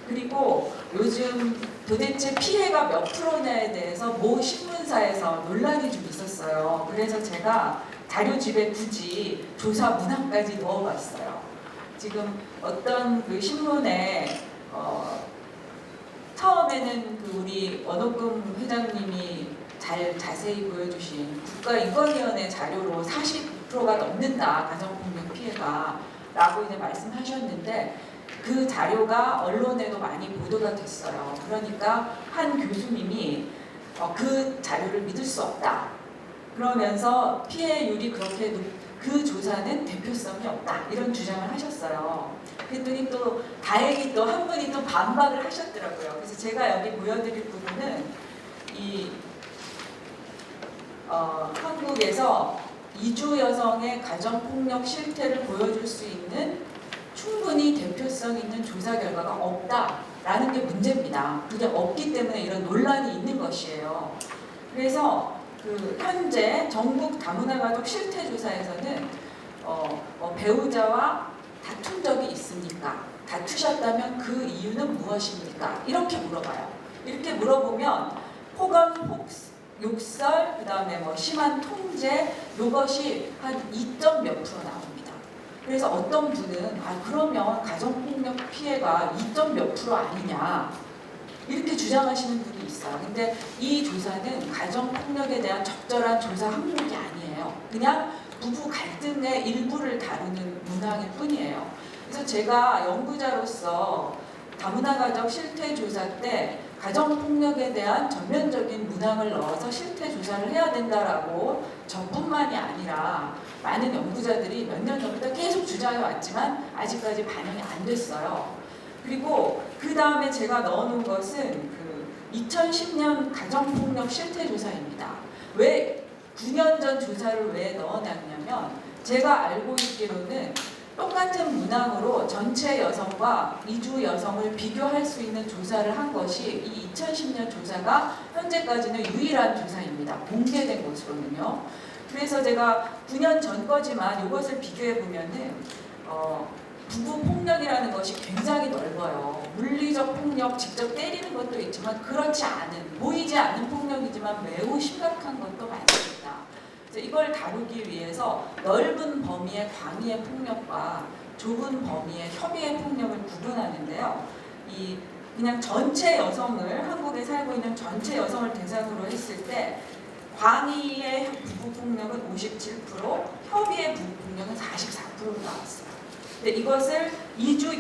그리고 요즘 도대체 피해가 몇 프로냐에 대해서 모 신문사에서 논란이 좀 있었어요. 그래서 제가 자료집에 굳이 조사 문항까지 넣어봤어요. 지금 어떤 그 신문에 처음에는 그 우리 원옥금 회장님이 자세히 보여주신 국가인권위원회 자료로 40%가 넘는다, 가정폭력 피해가 라고 이제 말씀하셨는데 그 자료가 언론에도 많이 보도가 됐어요. 그러니까 한 교수님이 그 자료를 믿을 수 없다, 그러면서 피해율이 그렇게 그 조사는 대표성이 없다, 이런 주장을 하셨어요. 그랬더니 또 다행히 또 한 분이 또 반박을 하셨더라고요. 그래서 제가 여기 보여드릴 부분은 이 한국에서 이주 여성의 가정폭력 실태를 보여줄 수 있는 충분히 대표성 있는 조사 결과가 없다라는 게 문제입니다. 그게 없기 때문에 이런 논란이 있는 것이에요. 그래서 그 현재 전국 다문화 가족 실태 조사에서는 배우자와 다툰 적이 있습니까? 다투셨다면 그 이유는 무엇입니까? 이렇게 물어봐요. 이렇게 물어보면 폭언, 욕설, 그 다음에 심한 통제, 이것이 한 2점 몇 프로 나옵니다. 그래서 어떤 분은 그러면 가정폭력 피해가 2점 몇 프로 아니냐, 이렇게 주장하시는 분이 있어요. 근데 이 조사는 가정폭력에 대한 적절한 조사 항목이 아니에요. 그냥 부부 갈등의 일부를 다루는 문항일 뿐이에요. 그래서 제가 연구자로서 다문화 가족 실태 조사 때 가정폭력에 대한 전면적인 문항을 넣어서 실태 조사를 해야 된다라고 저뿐만이 아니라 많은 연구자들이 몇 년 전부터 계속 주장해 왔지만 아직까지 반영이 안 됐어요. 그리고 그 다음에 제가 넣어놓은 것은 그 2010년 가정폭력 실태 조사입니다. 왜 9년 전 조사를 왜 넣어놨냐면 제가 알고 있기로는 똑같은 문항으로 전체 여성과 이주 여성을 비교할 수 있는 조사를 한 것이 이 2010년 조사가 현재까지는 유일한 조사입니다. 공개된 것으로는요. 그래서 제가 9년 전 거지만 이것을 비교해 보면은 부부 폭력이라는 것이 굉장히 넓어요. 물리적 폭력, 직접 때리는 것도 있지만 그렇지 않은, 보이지 않는 폭력이지만 매우 심각한 것도 많습니다. 그래서 이걸 다루기 위해서 넓은 범위의 광의의 폭력과 좁은 범위의 협의의 폭력을 구분하는데요. 그냥 전체 여성을, 한국에 살고 있는 전체 여성을 대상으로 했을 때 광의의 부부 폭력은 57%, 협의의 부부 폭력은 44%로 나왔어요. 근데 이것을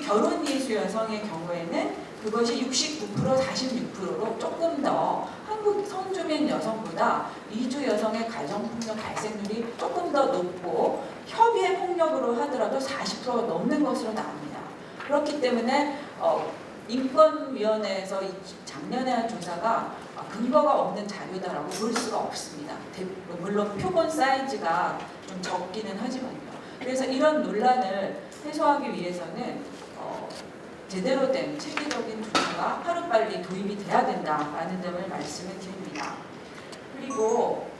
결혼 이주 여성의 경우에는 그것이 69%, 46%로 조금 더 한국 성주민 여성보다 이주 여성의 가정폭력 발생률이 조금 더 높고 협의의 폭력으로 하더라도 40%가 넘는 것으로 나옵니다. 그렇기 때문에 인권위원회에서 작년에 한 조사가 근거가 없는 자료다라고 볼 수가 없습니다. 물론 표본 사이즈가 좀 적기는 하지만요. 그래서 이런 논란을 해소하기 위해서는 제대로 된 체계적인 조사가 하루빨리 도입이 돼야 된다라는 점을 말씀을 드립니다. 그리고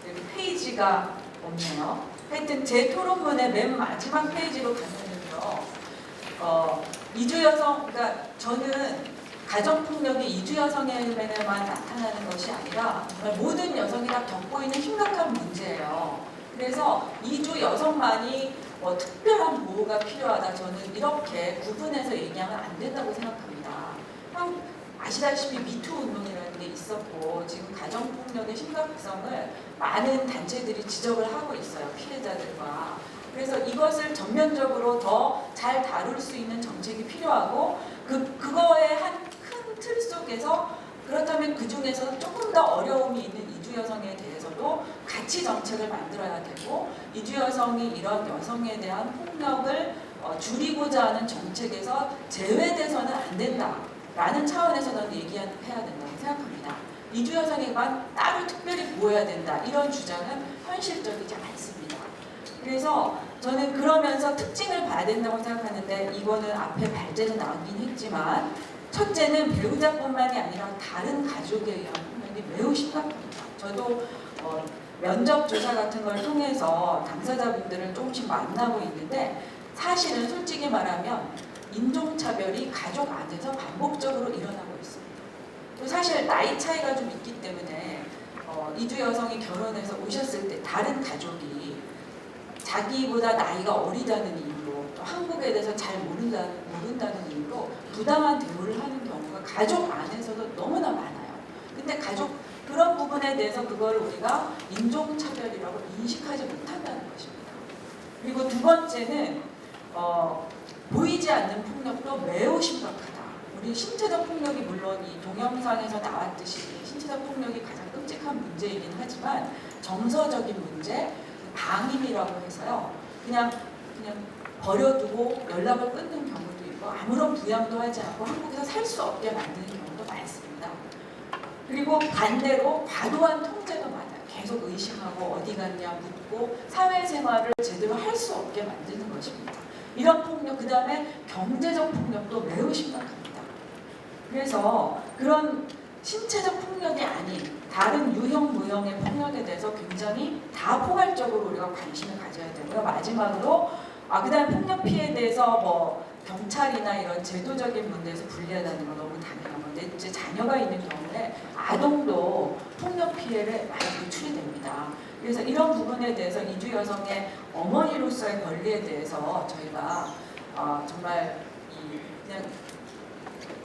여기 페이지가 없네요. 하여튼 제 토론문의 맨 마지막 페이지로 가면은요. 이주 여성, 그러니까 저는 가정폭력이 이주 여성에게만 나타나는 것이 아니라 모든 여성이 다 겪고 있는 심각한 문제예요. 그래서 이주 여성만이 특별한 보호가 필요하다. 저는 이렇게 구분해서 얘기하면 안 된다고 생각합니다. 아시다시피 미투 운동이라는 게 있었고 지금 가정폭력의 심각성을 많은 단체들이 지적을 하고 있어요. 피해자들과. 그래서 이것을 전면적으로 더 잘 다룰 수 있는 정책이 필요하고 그거의 한 큰 틀 속에서 그렇다면 그 중에서 조금 더 어려움이 있는 이주 여성에 대해서도 같이 정책을 만들어야 되고 이주 여성이 이런 여성에 대한 폭력을 줄이고자 하는 정책에서 제외돼서는 안 된다라는 차원에서 저는 얘기해야 된다고 생각합니다. 이주 여성에만 따로 특별히 보호해야 된다 이런 주장은 현실적이지 않습니다. 그래서 저는 그러면서 특징을 봐야 된다고 생각하는데 이거는 앞에 발제도 나오긴 했지만 첫째는 배우자뿐만이 아니라 다른 가족에 의한 폭력이 매우 심각합니다. 저도 면접 조사 같은 걸 통해서 당사자분들을 조금씩 만나고 있는데 사실은 솔직히 말하면 인종차별이 가족 안에서 반복적으로 일어나고 있습니다. 또 사실 나이 차이가 좀 있기 때문에 이주 여성이 결혼해서 오셨을 때 다른 가족이 자기보다 나이가 어리다는 이유로 또 한국에 대해서 잘 모른다는 이유로 부당한 대우를 하는 경우가 가족 안에서도 너무나 많아요. 근데 그런 부분에 대해서 그걸 우리가 인종차별이라고 인식하지 못한다는 것입니다. 그리고 두 번째는 보이지 않는 폭력도 매우 심각하다. 우리 신체적 폭력이 물론 이 동영상에서 나왔듯이 신체적 폭력이 가장 끔찍한 문제이긴 하지만 정서적인 문제, 방임이라고 해서요. 그냥 버려두고 연락을 끊는 경우도 있고 아무런 부양도 하지 않고 한국에서 살 수 없게 만드는 경우도 많습니다. 그리고 반대로 과도한 통제도 많아요. 계속 의심하고 어디 갔냐 묻고 사회생활을 제대로 할 수 없게 만드는 것입니다. 이런 폭력, 그 다음에 경제적 폭력도 매우 심각합니다. 그래서 그런 신체적 폭력이 아닌 다른 유형, 무형의 폭력에 대해서 굉장히 다포괄적으로 우리가 관심을 가져야 되고요. 마지막으로 그 다음 폭력 피해에 대해서 경찰이나 이런 제도적인 문제에서 불리하다는 건 너무 당연한 건데 제 자녀가 있는 경우에 아동도 폭력 피해를 많이 노출이 됩니다. 그래서 이런 부분에 대해서 이주 여성의 어머니로서의 권리에 대해서 저희가 정말 그냥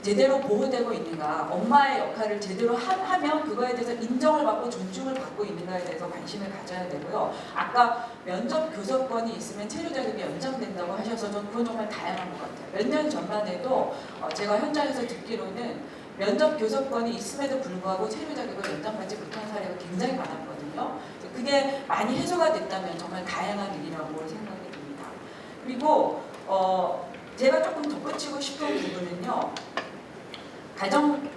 제대로 보호되고 있는가, 엄마의 역할을 제대로 하면 그거에 대해서 인정을 받고 존중을 받고 있는가에 대해서 관심을 가져야 되고요. 아까 면접 교섭권이 있으면 체류 자격이 연장된다고 하셔서 저는 그건 정말 다양한 것 같아요. 몇 년 전만 해도 제가 현장에서 듣기로는 면접 교섭권이 있음에도 불구하고 체류 자격을 연장받지 못한 사례가 굉장히 많았거든요. 그게 많이 해소가 됐다면 정말 다양한 일이라고 생각이 듭니다. 그리고 제가 조금 덧붙이고 싶은 부분은요.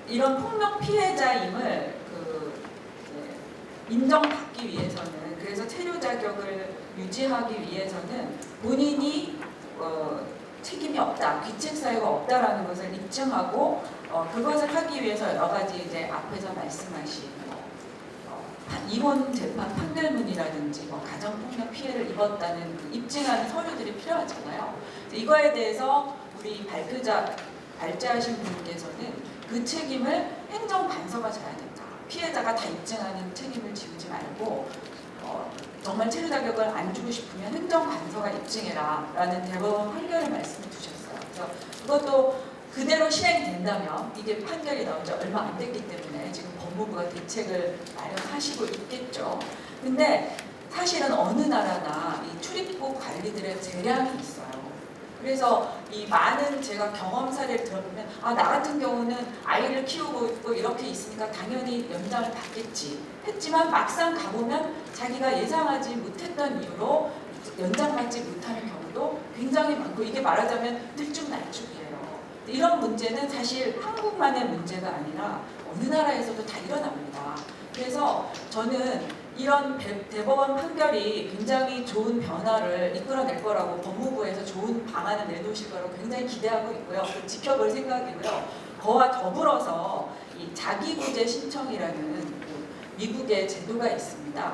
이런 폭력 피해자임을 인정받기 위해서는 그래서 체류 자격을 유지하기 위해서는 본인이 책임이 없다, 귀책 사유가 없다라는 것을 입증하고 그것을 하기 위해서 여러 가지 이제 앞에서 말씀하신 이혼 재판 판결문이라든지 가정폭력 피해를 입었다는 그 입증하는 서류들이 필요하잖아요. 이거에 대해서 우리 발제하신 분께서는 그 책임을 행정반서가 져야 된다. 피해자가 다 입증하는 책임을 지우지 말고 정말 체류 자격을 안 주고 싶으면 행정반서가 입증해라 라는 대법원 판결을 말씀해 주셨어요. 그래서 그것도 그대로 실행이 된다면 이게 판결이 나온 지 얼마 안 됐기 때문에 지금 법무부가 대책을 마련하시고 있겠죠. 근데 사실은 어느 나라나 이 출입국 관리들의 재량이 있어요. 그래서 이 많은 제가 경험 사례를 들어보면 나 같은 경우는 아이를 키우고 있고 이렇게 있으니까 당연히 연장을 받겠지 했지만 막상 가보면 자기가 예상하지 못했던 이유로 연장받지 못하는 경우도 굉장히 많고 이게 말하자면 들쭉날쭉이에요. 이런 문제는 사실 한국만의 문제가 아니라 어느 나라에서도 다 일어납니다. 그래서 저는 이런 대법원 판결이 굉장히 좋은 변화를 이끌어낼 거라고 법무부에서 좋은 방안을 내놓으실 거라고 굉장히 기대하고 있고요. 지켜볼 생각이고요. 그와 더불어서 이 자기구제 신청이라는 미국의 제도가 있습니다.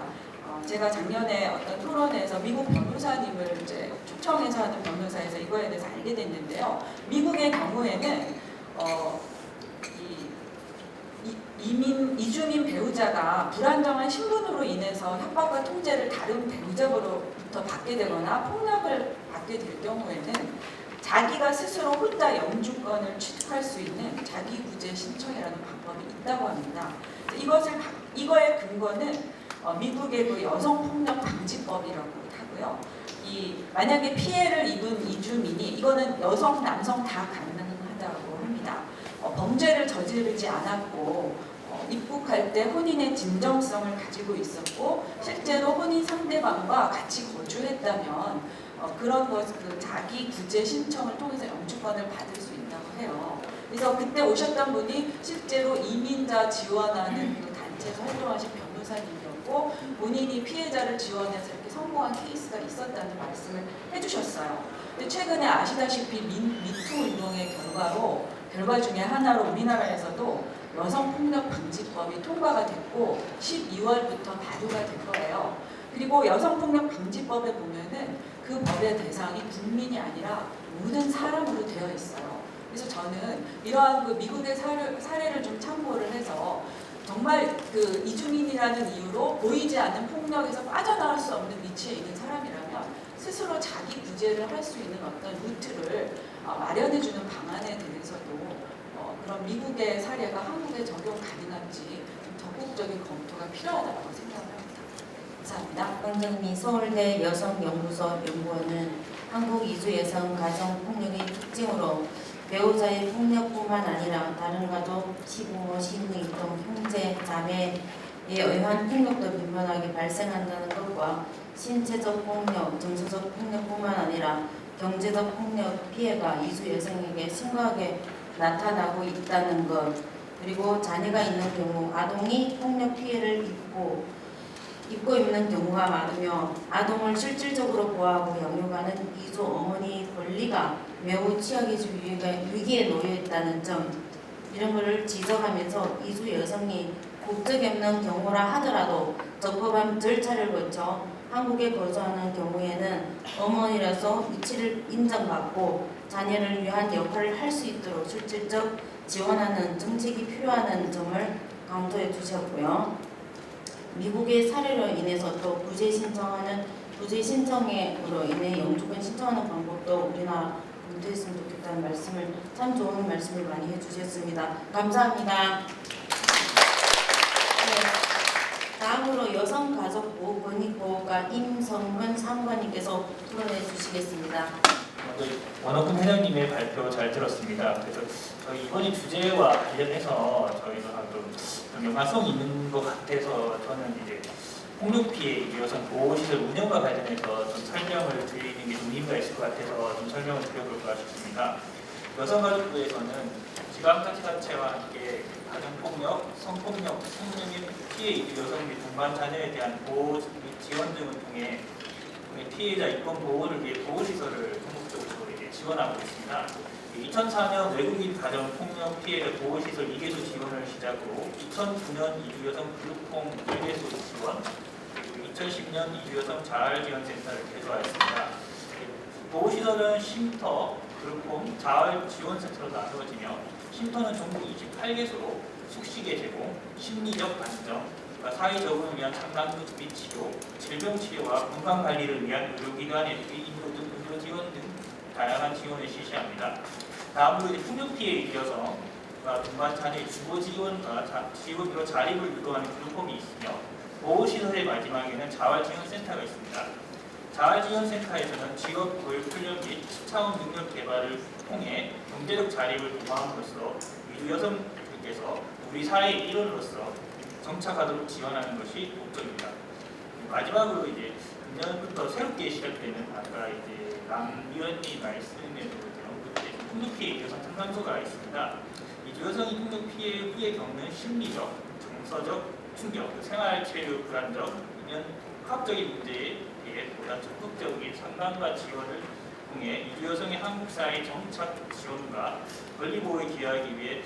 제가 작년에 어떤 토론에서 미국 변호사님을 이제 초청해서 하는 변호사에서 이거에 대해서 알게 됐는데요. 미국의 경우에는 이주민 배우자가 불안정한 신분으로 인해서 협박과 통제를 다른 배우자로부터 받게 되거나 폭력을 받게 될 경우에는 자기가 스스로 혼자 영주권을 취득할 수 있는 자기구제 신청이라는 방법이 있다고 합니다. 이거의 근거는 미국의 그 여성폭력방지법이라고 하고요. 만약에 피해를 입은 이주민이 이거는 여성, 남성 다 가능하다고 합니다. 범죄를 저지르지 않았고 입국할 때 혼인의 진정성을 가지고 있었고 실제로 혼인 상대방과 같이 거주했다면 그런 그 자기 구제 신청을 통해서 영주권을 받을 수 있다고 해요. 그래서 그때 오셨던 분이 실제로 이민자 지원하는 그 단체에서 활동하신 변호사님이었고 본인이 피해자를 지원해서 이렇게 성공한 케이스가 있었다는 말씀을 해주셨어요. 근데 최근에 아시다시피 미투 운동의 결과 중에 하나로 우리나라에서도 여성폭력방지법이 통과가 됐고 12월부터 발효가 될 거예요. 그리고 여성폭력방지법에 보면은 그 법의 대상이 국민이 아니라 모든 사람으로 되어 있어요. 그래서 저는 이러한 그 미국의 사례를 좀 참고를 해서 정말 그 이주민이라는 이유로 보이지 않는 폭력에서 빠져나갈 수 없는 위치에 있는 사람이라면 스스로 자기 구제를 할 수 있는 어떤 루트를 마련해주는 방안에 대해서도 그런 미국의 사례가 한국에 적용 가능한지 적극적인 검토가 필요하다고 생각합니다. 감사합니다. 원장님, 서울대 여성연구소 연구원은 한국 이주 여성 가정폭력의 특징으로 배우자의 폭력뿐만 아니라 다른 가족, 시부모, 시누이 등 형제, 자매에 의한 폭력도 빈번하게 발생한다는 것과 신체적 폭력, 정서적 폭력뿐만 아니라 경제적 폭력 피해가 이주 여성에게 심각하게 나타나고 있다는 것, 그리고 자녀가 있는 경우 아동이 폭력 피해를 입고 있는 경우가 많으며 아동을 실질적으로 보호하고 양육하는 이주 어머니 권리가 매우 취약해질 위기에 놓여 있다는 점, 이런 것을 지적하면서 이주 여성이 국적이 없는 경우라 하더라도 적법한 절차를 거쳐 한국에 거주하는 경우에는 어머니로서 위치를 인정받고 자녀를 위한 역할을 할 수 있도록 실질적 지원하는 정책이 필요하다는 점을 강조해 주셨고요. 미국의 사례로 인해서 또 구제 신청으로 인해 영주권 신청하는 방법도 우리나라 검토했으면 좋겠다는 말씀을, 참 좋은 말씀을 많이 해주셨습니다. 감사합니다. 다음으로 여성가족보호권익보호과 임성근 사무관님께서 토론해 주시겠습니다. 원호근 회장님의 발표 잘 들었습니다. 그래서 저희 이번에 주제와 관련해서 저희가 좀 연관성이 있는 것 같아서 저는 이제 폭력 피해 여성 보호시설 운영과 관련해서 좀 설명을 드리는 게 좀 의미가 있을 것 같아서 좀 설명을 드려볼까 싶습니다. 여성가족부에서는 지방자치단체와 함께 가정폭력, 성폭력, 성적인 피해 이주 여성 및 동반 자녀에 대한 보호 및 지원 등을 통해 피해자 인권 보호를 위해 보호시설을 전국적으로 지원하고 있습니다. 2004년 외국인 가정폭력 피해자 보호시설 2개소 지원을 시작으로 2009년 이주여성 그룹홈 1개소 지원, 그리고 2010년 이주여성 자활지원센터를 개소하였습니다. 보호시설은 쉼터, 그룹홈, 자활지원센터로 나누어지며 쉼터는 전국 28개소로 숙식의 제공, 심리적 안정, 사회 적응을 위한 상담 및 치료, 질병 치료와 건강 관리를 위한 의료기관의 인도 등 의료 지원 등 다양한 지원을 실시합니다. 다음으로 폭력 피해 이어서가 동반 자녀의 주거 지원과 지원으로 자립을 유도하는 그룹홈이 있으며 보호시설의 마지막에는 자활지원센터가 있습니다. 자활지원센터에서는 직업 교육 훈련 및 10차원 능력 개발을 통해 경제적 자립을 도모함으로써 이주 여성들께서 우리 사회의 일원으로서 정착하도록 지원하는 것이 목적입니다. 마지막으로 이제 금년부터 새롭게 시작되는 아까 이제 남 위원님 말씀에도 폭력 피해 여성 상담소가 있습니다. 이주 여성이 폭력 피해 후에 겪는 심리적, 정서적 충격, 생활 체류 불안정, 학업적인 문제에 대해 보다 적극적인 상담과 지원을 통해 이주 여성의 한국 사회 정착 지원과 권리 보호에 기여하기 위해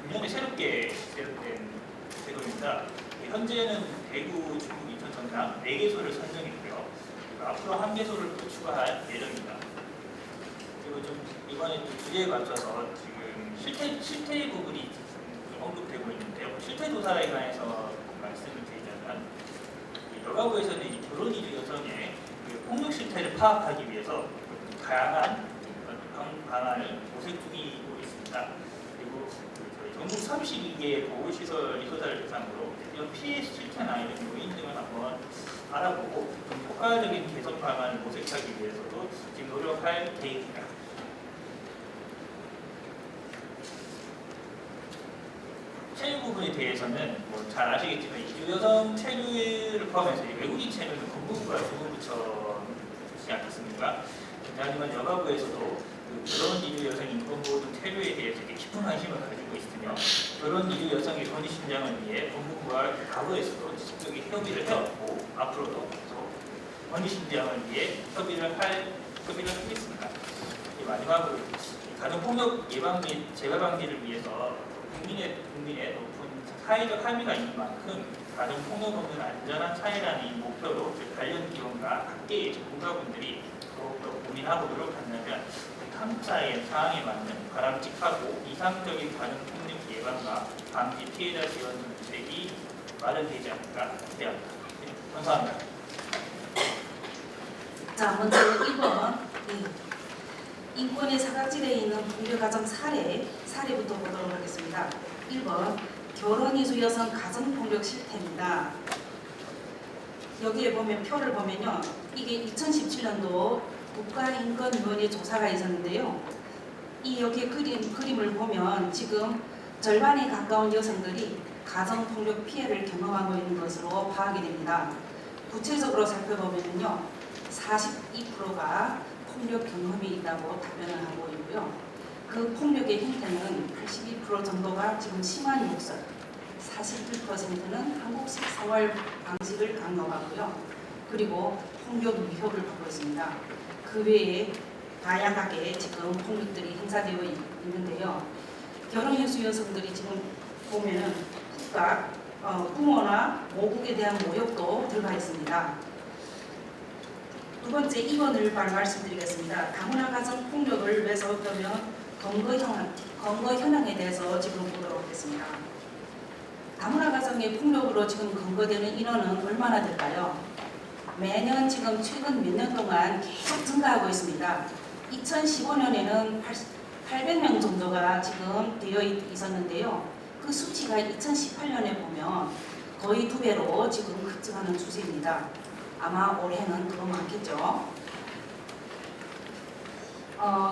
금년에 새롭게 시작된 제도입니다. 현재는 대구, 충북, 인천, 전남 4개소를 선정했고요. 앞으로 1개소를 또 추가할 예정입니다. 그리고 좀 이번에 또 주제에 맞춰서 지금 실태 부분이 언급되고 있는데요. 실태 조사에 관해서 말씀을 드리자면 여가부에서는 이 결혼 이주 여성의 폭력 실태를 파악하기 위해서 다양한 방안을 모색 중이고 있습니다. 그리고 전국 32개의 보호시설 이소자를 대상으로 이런 피해 실태나 이런 요인 등을 한번 알아보고 좀 효과적인 개선 방안을 모색하기 위해서도 지금 노력할 계획입니다. 체류 부분에 대해서는 뭐 잘 아시겠지만 이주 여성 체류를 포함해서 외국인 체류는 법무부가 주무 부처지 않겠습니까? 하지만 여가부에서도 결혼 이주 여성 인권보호 등 체류에 대해서 깊은 관심을 가지고 있으며 결혼 이주 여성의 권익 신장을 위해 법무부와 과거에서도 지속적인 협의를 해왔고 앞으로도 권익 신장을 위해 협의를 하겠습니다. 마지막으로 가정폭력 예방 및 재발 방지를 위해서 국민의 높은 사회적 합의가 있는 만큼 가정폭력 없는 안전한 사회라는 이 목표로 관련 기관과 각계의 전문가분들이 더욱더 고민하고 노력한다면 한국 사회의 상황에 맞는 바람직하고 이상적인 가정폭력 예방과 방지 피해자 지원 정책이 마련되지 않을까 기대합니다. 네, 감사합니다. 자, 먼저 1번 인권의 사각지대에 있는 분류가정 사례부터 보도록 하겠습니다. 1번 결혼 이주 여성 가정폭력 실태입니다. 여기에 보면 표를 보면요, 이게 2017년도 국가인권위원회 조사가 있었는데요. 이 여기 그림을 보면 지금 절반에 가까운 여성들이 가정폭력 피해를 경험하고 있는 것으로 파악이 됩니다. 구체적으로 살펴보면요, 42%가 폭력 경험이 있다고 답변을 하고 있고요. 그 폭력의 형태는 82% 정도가 지금 심한 욕설, 41%는 한국식 생활 방식을 강요하고요. 그리고 폭력 위협을 받고 있습니다. 그 외에 다양하게 지금 폭력들이 행사되어 있는데요. 결혼이주 여성들이 지금 보면은 국가, 부모나 모국에 대한 모욕도 들어가 있습니다. 두 번째 2번을 말씀드리겠습니다. 다문화 가정 폭력을 왜 적으면 검거 현황에 대해서 지금 보도록 하겠습니다. 다문화 가정의 폭력으로 지금 검거되는 인원은 얼마나 될까요? 매년 지금 최근 몇 년 동안 계속 증가하고 있습니다. 2015년에는 800명 정도가 지금 되어 있었는데요. 그 수치가 2018년에 보면 거의 2배로 지금 급증하는 추세입니다. 아마 올해는 더 많겠죠.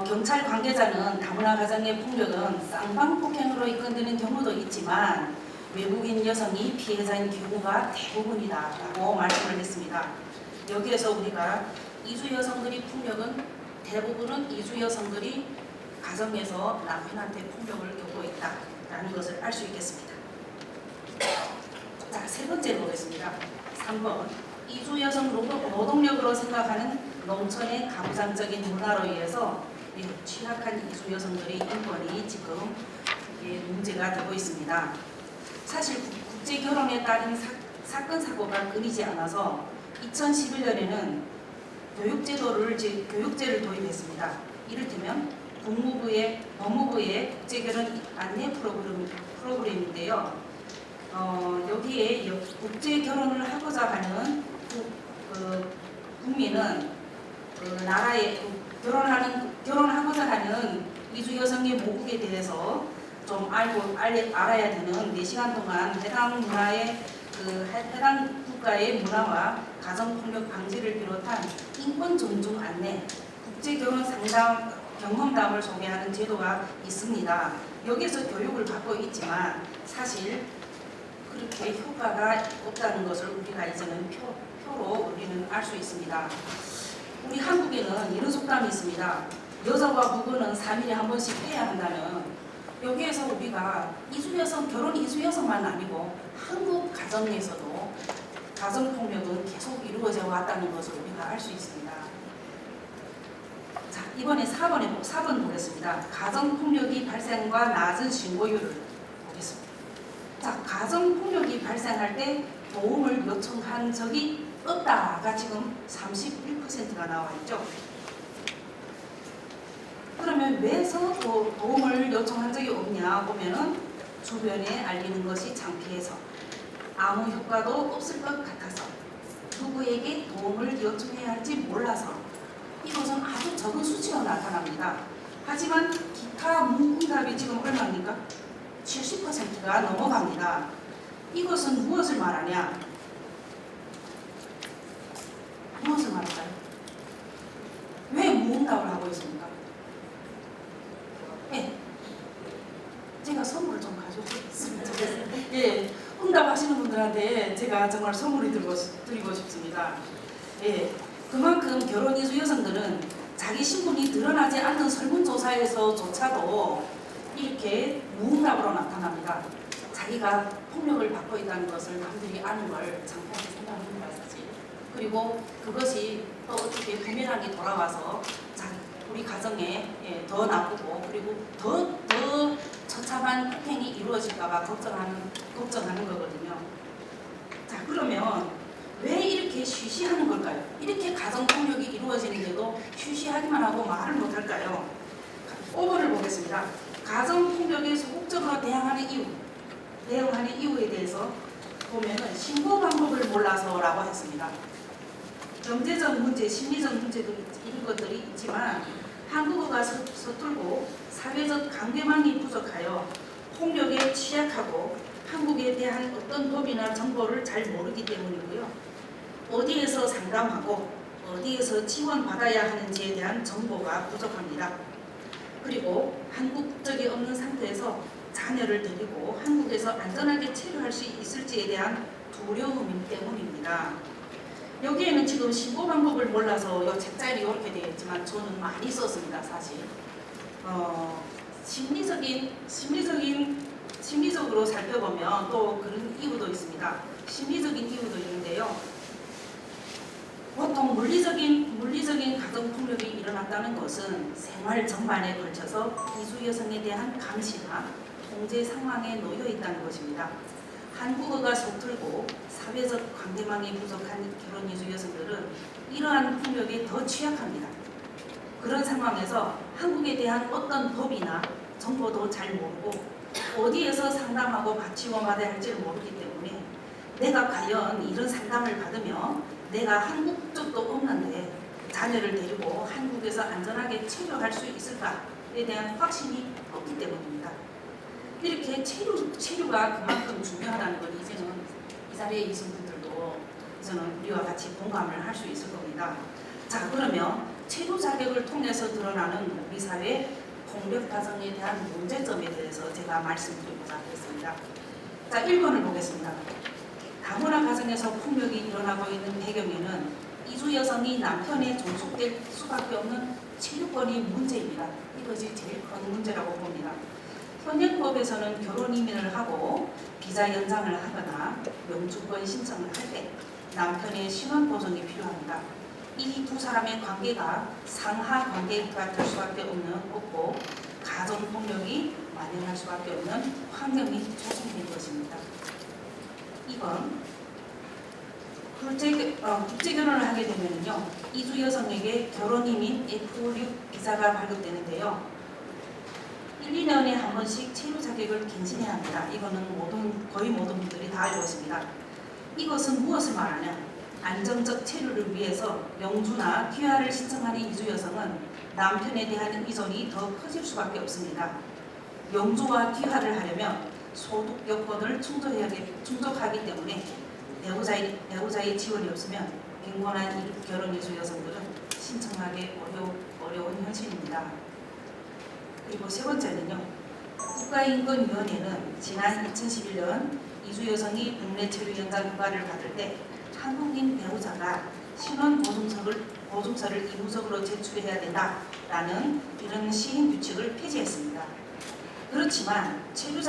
경찰 관계자는 다문화 가정의 폭력은 쌍방폭행으로 이끌리는 경우도 있지만 외국인 여성이 피해자인 경우가 대부분이다라고 말씀을 했습니다. 여기에서 우리가 이주 여성들이 폭력은 대부분은 이주 여성들이 가정에서 남편한테 폭력을 겪고 있다라는 것을 알 수 있겠습니다. 자, 세 번째로 보겠습니다. 3번. 이주 여성 노동력으로 생각하는 농촌의 가부장적인 문화로 인해서 취약한 이주 여성들의 인권이 지금 문제가 되고 있습니다. 사실 국제 결혼에 따른 사건 사고가 끊이지 않아서 2011년에는 교육제를 도입했습니다. 이를테면 법무부의 국제결혼 안내 프로그램인데요. 여기에 국제 결혼을 하고자 하는 국민은 나라에 결혼하고자 하는 이주 여성의 모국에 대해서 좀 알아야 되는 4시간 동안 해당 국가의 문화와 가정폭력 방지를 비롯한 인권 존중 안내, 국제결혼 상담 경험담을 소개하는 제도가 있습니다. 여기서 교육을 받고 있지만 사실 그렇게 효과가 없다는 것을 우리가 이제는 표로 우리는 알 수 있습니다. 우리 한국에는 이런 속담이 있습니다. 여자와 부부는 3일에 한 번씩 해야 한다는. 여기에서 우리가 결혼 이주 여성만 아니고 한국 가정에서도 가정폭력은 계속 이루어져 왔다는 것을 우리가 알 수 있습니다. 자, 이번에 4번 보겠습니다. 가정폭력이 발생과 낮은 신고율을 보겠습니다. 자, 가정폭력이 발생할 때 도움을 요청한 적이 없다가 지금 31%가 나와 있죠. 그러면 왜 도움을 요청한 적이 없냐 보면은 주변에 알리는 것이 창피해서, 아무 효과도 없을 것 같아서, 누구에게 도움을 요청해야 할지 몰라서, 이것은 아주 적은 수치로 나타납니다. 하지만 기타 문응답이 지금 얼마입니까? 70%가 넘어갑니다. 이것은 무엇을 말하냐? 무엇을 말할까요? 왜 무응답을 하고 있습니까? 예, 제가 선물을 좀 가져오겠습니다. 예, 응답하시는 분들한테 제가 정말 선물을 드리고 싶습니다. 예, 그만큼 결혼 이주 여성들은 자기 신분이 드러나지 않는 설문조사에서조차도 이렇게 무응답으로 나타납니다. 자기가 폭력을 받고 있다는 것을 남들이 아는 걸 창피하게 생각합니다, 사실. 그리고 그것이 또 어떻게 부메랑이 돌아와서 우리 가정에 더 나쁘고 그리고 더 처참한 폭행이 이루어질까봐 걱정하는 거거든요. 자, 그러면 왜 이렇게 쉬쉬하는 걸까요? 이렇게 가정폭력이 이루어지는데도 쉬쉬하기만 하고 말을 못할까요? 5번을 보겠습니다. 가정폭력에 소극적으로 대응하는 이유에 대해서 보면은 신고 방법을 몰라서라고 했습니다. 경제적 문제, 심리적 문제도 이런 것들이 있지만 한국어가 서툴고 사회적 관계망이 부족하여 폭력에 취약하고 한국에 대한 어떤 법이나 정보를 잘 모르기 때문이고요. 어디에서 상담하고 어디에서 지원받아야 하는지에 대한 정보가 부족합니다. 그리고 한국 국적이 없는 상태에서 자녀를 데리고 한국에서 안전하게 체류할 수 있을지에 대한 두려움 때문입니다. 여기에는 지금 신고 방법을 몰라서 이 책자에 이렇게 되어 있지만 저는 많이 썼습니다, 사실. 심리적으로 살펴보면 또 그런 이유도 있습니다. 심리적인 이유도 있는데요. 보통 물리적인 가정폭력이 일어났다는 것은 생활 전반에 걸쳐서 이주 여성에 대한 감시나 통제 상황에 놓여 있다는 것입니다. 한국어가 서툴고 사회적 관계망이 부족한 결혼 이주 여성들은 이러한 폭력에 더 취약합니다. 그런 상황에서 한국에 대한 어떤 법이나 정보도 잘 모르고 어디에서 상담하고 지원받아야 할지를 모르기 때문에 내가 과연 이런 상담을 받으며 내가 한국 국적도 없는데 자녀를 데리고 한국에서 안전하게 체류할 수 있을까에 대한 확신이 없기 때문입니다. 이렇게 체류가 그만큼 중요하다는 걸 이제는 이 자리에 계신 분들도 이제는 우리와 같이 공감을 할 수 있을 겁니다. 자, 그러면 체류 자격을 통해서 드러나는 우리 사회 폭력 가정에 대한 문제점에 대해서 제가 말씀드리고자 하겠습니다. 자, 1번을 보겠습니다. 다문화 가정에서 폭력이 일어나고 있는 배경에는 이주 여성이 남편에 종속될 수밖에 없는 체류권이 문제입니다. 이것이 제일 큰 문제라고 봅니다. 현행법에서는 결혼 이민을 하고 비자 연장을 하거나 영주권 신청을 할 때 남편의 신원 보증이 필요합니다. 이 두 사람의 관계가 상하 관계가 될 수밖에 없고 가정 폭력이 만연할 수밖에 없는 환경이 조성된 것입니다. 이건 국제 결혼을 하게 되면요, 이주 여성에게 결혼 이민 F6 비자가 발급되는데요. 1, 2년에 한 번씩 체류 자격을 갱신해야 합니다. 이거는 거의 모든 분들이 다 알고 있습니다. 이것은 무엇을 말하냐? 안정적 체류를 위해서 영주나 귀화를 신청하는 이주 여성은 남편에 대한 의존이 더 커질 수밖에 없습니다. 영주와 귀화를 하려면 소득 여건을 충족하기 때문에 배우자의 지원이 없으면 빈곤한 결혼 이주 여성들은 신청하기 어려운 현실입니다. 그리고 세 번째는요, 국가인권위원회는 지난 2011년 이주 여성이 국내 체류 연장 휴가를 받을 때 한국인 배우자가 신원 보증서를義務적으로 제출해야 된다라는 이런 시행 규칙을 폐지했습니다. 그렇지만 체류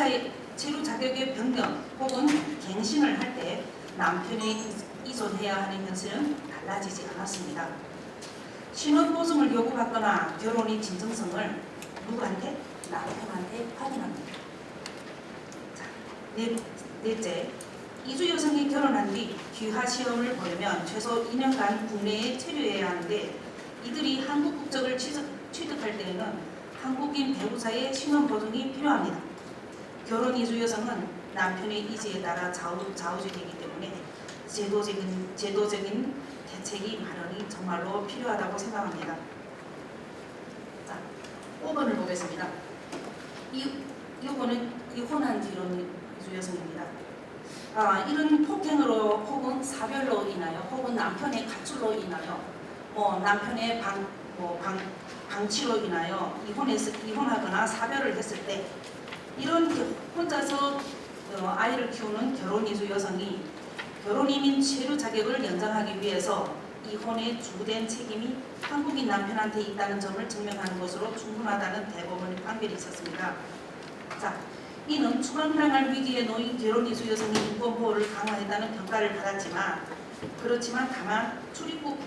자격의 변경 혹은 갱신을 할 때 남편이 이존해야 하는 현실은 달라지지 않았습니다. 신원 보증을 요구받거나 결혼의 진정성을 누구한테? 남편한테 확인합니다. 자, 넷째, 이주 여성이 결혼한 뒤 귀화 시험을 보려면 최소 2년간 국내에 체류해야 하는데 이들이 한국 국적을 취득할 때에는 한국인 배우자의 신원 보증이 필요합니다. 결혼 이주 여성은 남편의 의지에 따라 좌우지되기 때문에 제도적인 대책이 마련이 정말로 필요하다고 생각합니다. 자, 5번을 보겠습니다. 이거는 이혼한 뒤로는 이주 여성입니다. 이런 폭행으로 혹은 사별로 인하여 혹은 남편의 가출로 인하여 남편의 방치로 인하여 이혼하거나 사별을 했을 때 이런 혼자서 아이를 키우는 결혼 이주 여성이 결혼 이민 체류 자격을 연장하기 위해서 이혼의 주된 책임이 한국인 남편한테 있다는 점을 증명하는 것으로 충분하다는 대법원의 판결이 있었습니다. 자, 이는 추방당할 위기에 놓인 결혼 이주 여성의 인권 보호를 강화했다는 평가를 받았지만 다만 출입국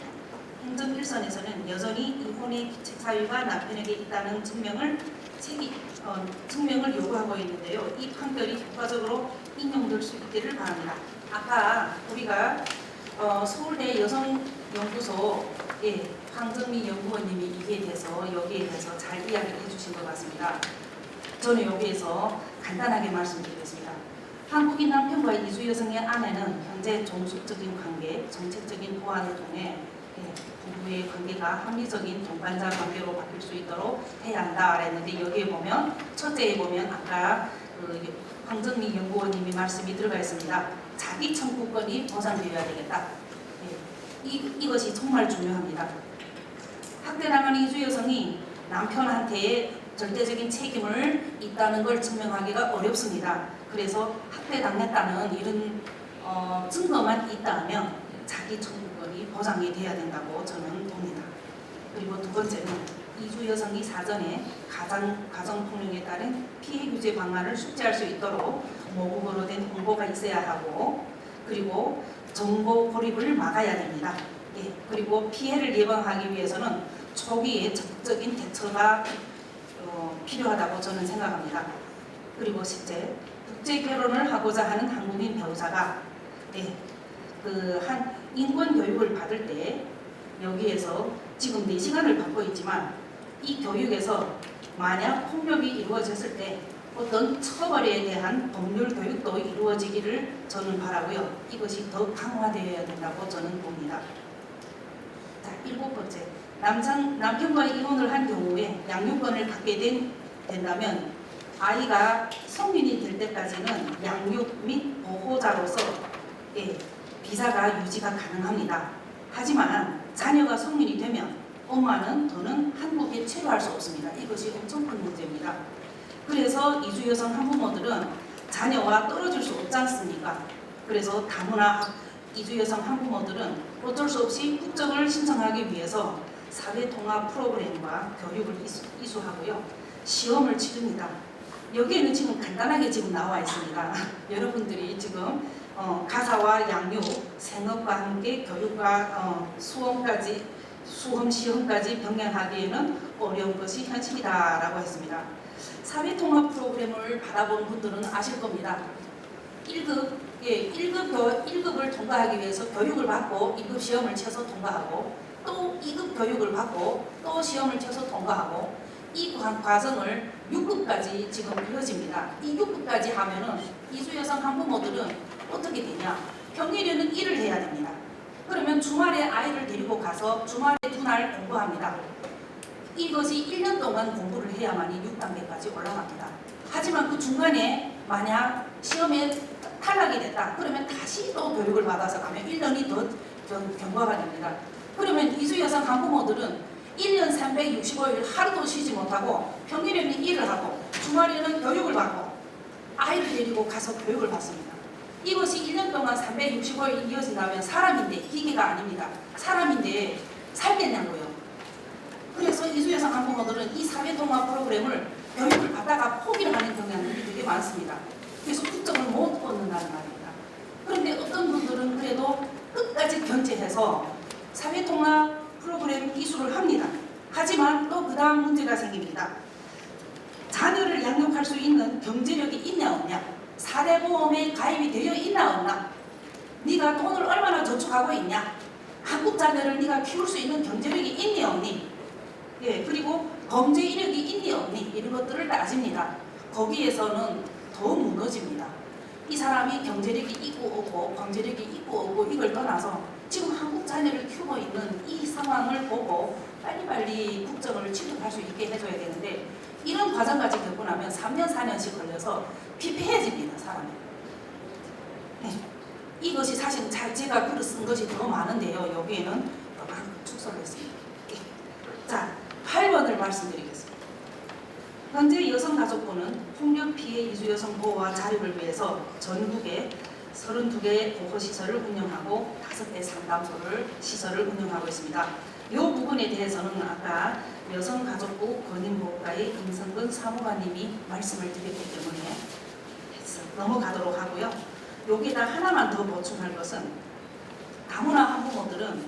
행정 일선에서는 여전히 이혼의 기책 사유가 남편에게 있다는 증명을 요구하고 있는데요. 이 판결이 효과적으로 인용될 수 있기를 바랍니다. 아까 우리가 서울대 여성연구소의 황정미 연구원님이 여기에 대해서 잘 이야기를 해주신 것 같습니다. 저는 여기에서 간단하게 말씀드리겠습니다. 한국인 남편과 이주 여성의 아내는 현재 종속적인 관계, 정책적인 보완을 통해 부부의 관계가 합리적인 동반자 관계로 바뀔 수 있도록 해야 한다 했는데 여기에 보면 첫째에 보면 아까 황정미 연구원님이 말씀이 들어가 있습니다. 자기 청구권이 보장되어야 되겠다. 이것이 정말 중요합니다. 학대당하는 이주 여성이 남편한테 절대적인 책임을 있다는 걸 증명하기가 어렵습니다. 그래서 학대당했다는 이런 증거만 있다면 자기 청구권이 보장이 돼야 된다고 저는 봅니다. 그리고 두 번째는 이주 여성이 사전에 가정폭력에 따른 피해 규제 방안을 숙지할 수 있도록 모국어로 된 홍보가 있어야 하고 그리고 정보 고립을 막아야 됩니다. 그리고 피해를 예방하기 위해서는 초기에 적극적인 대처가 필요하다고 저는 생각합니다. 그리고 실제 국제 결혼을 하고자 하는 한국인 배우자가 한 인권 교육을 받을 때 여기에서 지금 4시간을 받고 있지만 이 교육에서 만약 폭력이 이루어졌을 때 어떤 처벌에 대한 법률 교육도 이루어지기를 저는 바라고요. 이것이 더 강화되어야 된다고 저는 봅니다. 자, 7번째. 남편과 이혼을 한 경우에 양육권을 갖게 된다면 아이가 성인이 될 때까지는 양육 및 보호자로서 비자가 유지가 가능합니다. 하지만 자녀가 성인이 되면 엄마는 더는 한국에 체류할 수 없습니다. 이것이 엄청 큰 문제입니다. 그래서 이주 여성 한부모들은 자녀와 떨어질 수 없지 않습니까? 그래서 다문화 이주 여성 한부모들은 어쩔 수 없이 국적을 신청하기 위해서 사회통합 프로그램과 교육을 이수하고요. 시험을 치릅니다. 여기에는 지금 간단하게 지금 나와 있습니다. 여러분들이 지금 가사와 양육, 생업과 함께 교육과 수험 시험까지 병행하기에는 어려운 것이 현실이다라고 했습니다. 사회통합 프로그램을 받아본 분들은 아실 겁니다. 1급을 통과하기 위해서 교육을 받고 2급 시험을 쳐서 통과하고 또 2급 교육을 받고 또 시험을 쳐서 통과하고 이 과정을 6급까지 지금 이어집니다. 이 6급까지 하면은 이주여성 한부모들은 어떻게 되냐? 평일에는 일을 해야 됩니다. 그러면 주말에 아이를 데리고 가서 주말에 2날 공부합니다. 이것이 1년 동안 공부를 해야만이 6단계까지 올라갑니다. 하지만 그 중간에 만약 시험에 탈락이 됐다. 그러면 다시 또 교육을 받아서 가면 1년이 더 경과가 됩니다. 그러면 이주여성 한부모들은 1년 365일 하루도 쉬지 못하고 평일에는 일을 하고 주말에는 교육을 받고 아이를 데리고 가서 교육을 받습니다. 이것이 1년 동안 365일 이어진다면 사람인데 기계가 아닙니다. 사람인데 살겠냐고요. 그래서 이주여성 한부모들은 이 사회통합 프로그램을 교육을 받다가 포기를 하는 경향들이 되게 많습니다. 그래서 국적을 못 얻는다는 말입니다. 그런데 어떤 분들은 그래도 끝까지 견제해서 사회통합 프로그램 이수를 합니다. 하지만 또 그 다음 문제가 생깁니다. 자녀를 양육할 수 있는 경제력이 있냐 없냐, 4대 보험에 가입이 되어 있나 없나, 네가 돈을 얼마나 저축하고 있냐, 한국 자녀를 네가 키울 수 있는 경제력이 있니 없니, 그리고 범죄 이력이 있니 없니, 이런 것들을 따집니다. 거기에서는 더 무너집니다. 이 사람이 경제력이 있고 없고 범죄력이 있고 없고 이걸 떠나서 지금 한국 자녀를 키우고 있는 이 상황을 보고 빨리빨리 국정을 취득할 수 있게 해줘야 되는데 이런 과정까지 겪고 나면 3년 4년씩 걸려서 피폐해집니다. 사람이. 이것이 사실 제가 글을 쓴 것이 더 많은데요. 여기에는 축소를 했습니다. 자, 8번을 말씀드리겠습니다. 현재 여성가족부는 폭력 피해 이주 여성 보호와 자립을 위해서 전국에 32개의 보호시설을 운영하고 5개 상담소를 시설을 운영하고 있습니다. 이 부분에 대해서는 아까 여성가족부 권인보호과의 임성근 사무관님이 말씀을 드렸기 때문에 넘어가도록 하고요. 여기다 하나만 더 보충할 것은 다문화 한부모들은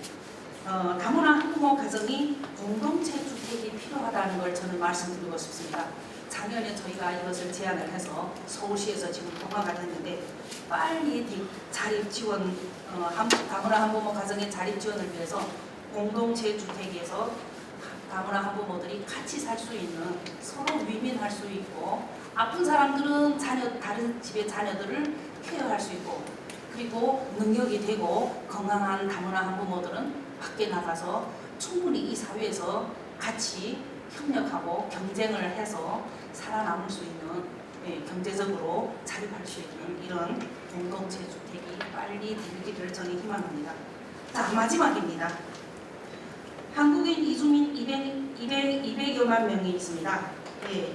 다문화 한부모 가정이 공동체 주택이 필요하다는 걸 저는 말씀드리고 싶습니다. 작년에 저희가 이것을 제안을 해서 서울시에서 지금 통과가 됐는데 빨리 자립 지원, 다문화 한부모 가정의 자립 지원을 위해서 공동체 주택에서 다문화 한부모들이 같이 살 수 있는, 서로 위민할 수 있고 아픈 사람들은 다른 집의 자녀들을 케어할 수 있고 그리고 능력이 되고 건강한 다문화 한부모들은 밖에 나가서 충분히 이 사회에서 같이 협력하고 경쟁을 해서 살아남을 수 있는, 경제적으로 자립할 수 있는 이런 공동체 주택이 빨리 되기를 저는 희망합니다. 자, 마지막입니다. 한국인 이주민 200여만 명이 있습니다.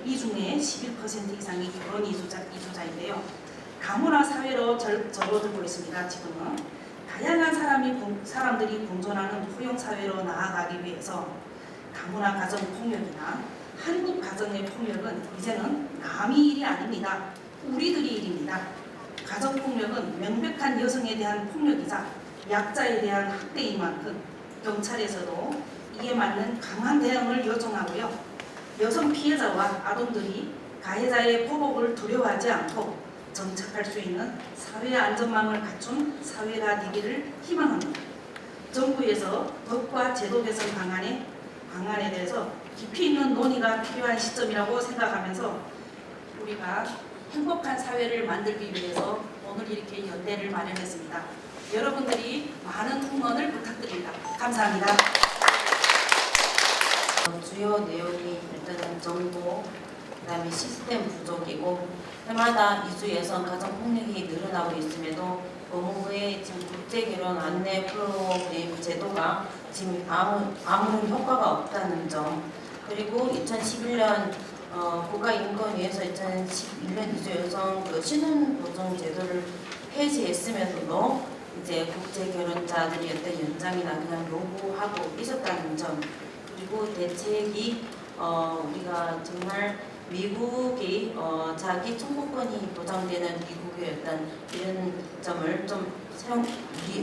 이 중에 11% 이상이 결혼 이주자인데요. 다문화 사회로 접어들고 있습니다. 지금은 다양한 사람들이 공존하는 포용 사회로 나아가기 위해서 다문화 가정 폭력이나 한국 가정의 폭력은 이제는 남의 일이 아닙니다. 우리들의 일입니다. 가정 폭력은 명백한 여성에 대한 폭력이자 약자에 대한 학대인 만큼 경찰에서도 이에 맞는 강한 대응을 요청하고요. 여성 피해자와 아동들이 가해자의 보복을 두려워하지 않고 정착할 수 있는 사회 안전망을 갖춘 사회가 되기를 희망합니다. 정부에서 법과 제도 개선 방안에 대해서 깊이 있는 논의가 필요한 시점이라고 생각하면서 우리가 행복한 사회를 만들기 위해서 오늘 이렇게 연대를 마련했습니다. 여러분들이 많은 응원을 부탁드립니다. 감사합니다. 주요 내용이 일단은 정보, 그다음에 시스템 부족이고 해마다 이주 여성 가정 폭력이 늘어나고 있음에도 법무부의 지금 국제결혼 안내 프로그램 제도가 지금 아무런 효과가 없다는 점, 그리고 2011년 국가인권위에서 2011년 이주 여성 신혼보증 제도를 폐지했으면서도 이제 국제결혼자들이 어떤 연장이나 그냥 요구하고 있었다는 점, 그리고 대책이 우리가 정말 미국이 자기 청구권이 보장되는 미국의 어떤 이런 점을 좀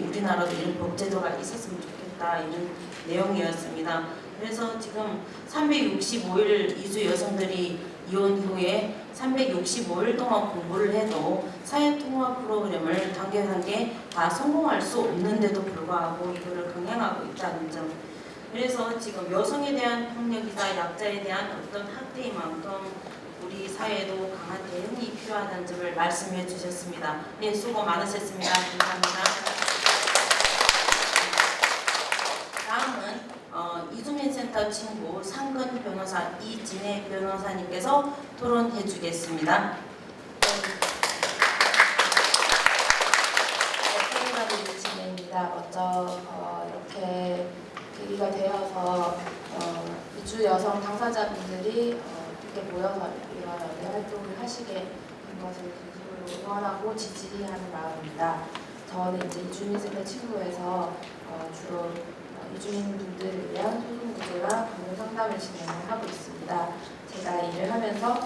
우리나라도 이런 법제도가 있었으면 좋겠다 이런 내용이었습니다. 그래서 지금 365일 이주 여성들이 이혼 후에 365일 동안 공부를 해도 사회통합 프로그램을 단계 다 성공할 수 없는데도 불구하고 이거를 강행하고 있다는 점. 그래서 지금 여성에 대한 폭력이자 약자에 대한 어떤 학대인 만큼 우리 사회에도 강한 대응이 필요하다는 점을 말씀해 주셨습니다. 네, 수고 많으셨습니다. 감사합니다. 다음은 이주민센터 친구 상근 변호사 이진혜 변호사님께서 토론해 주겠습니다. 이진혜입니다. 먼저 이렇게 계기가 되어서 이주 여성 당사자분들이 이렇게 모여서 이런 연대 활동을 하시게 된 것을 진심으로 응원하고 지지하는 마음입니다. 저는 이제 이주민센터 친구에서 주로 이주민분들을 위한 소송구제와 법률 상담을 진행을 하고 있습니다. 제가 일을 하면서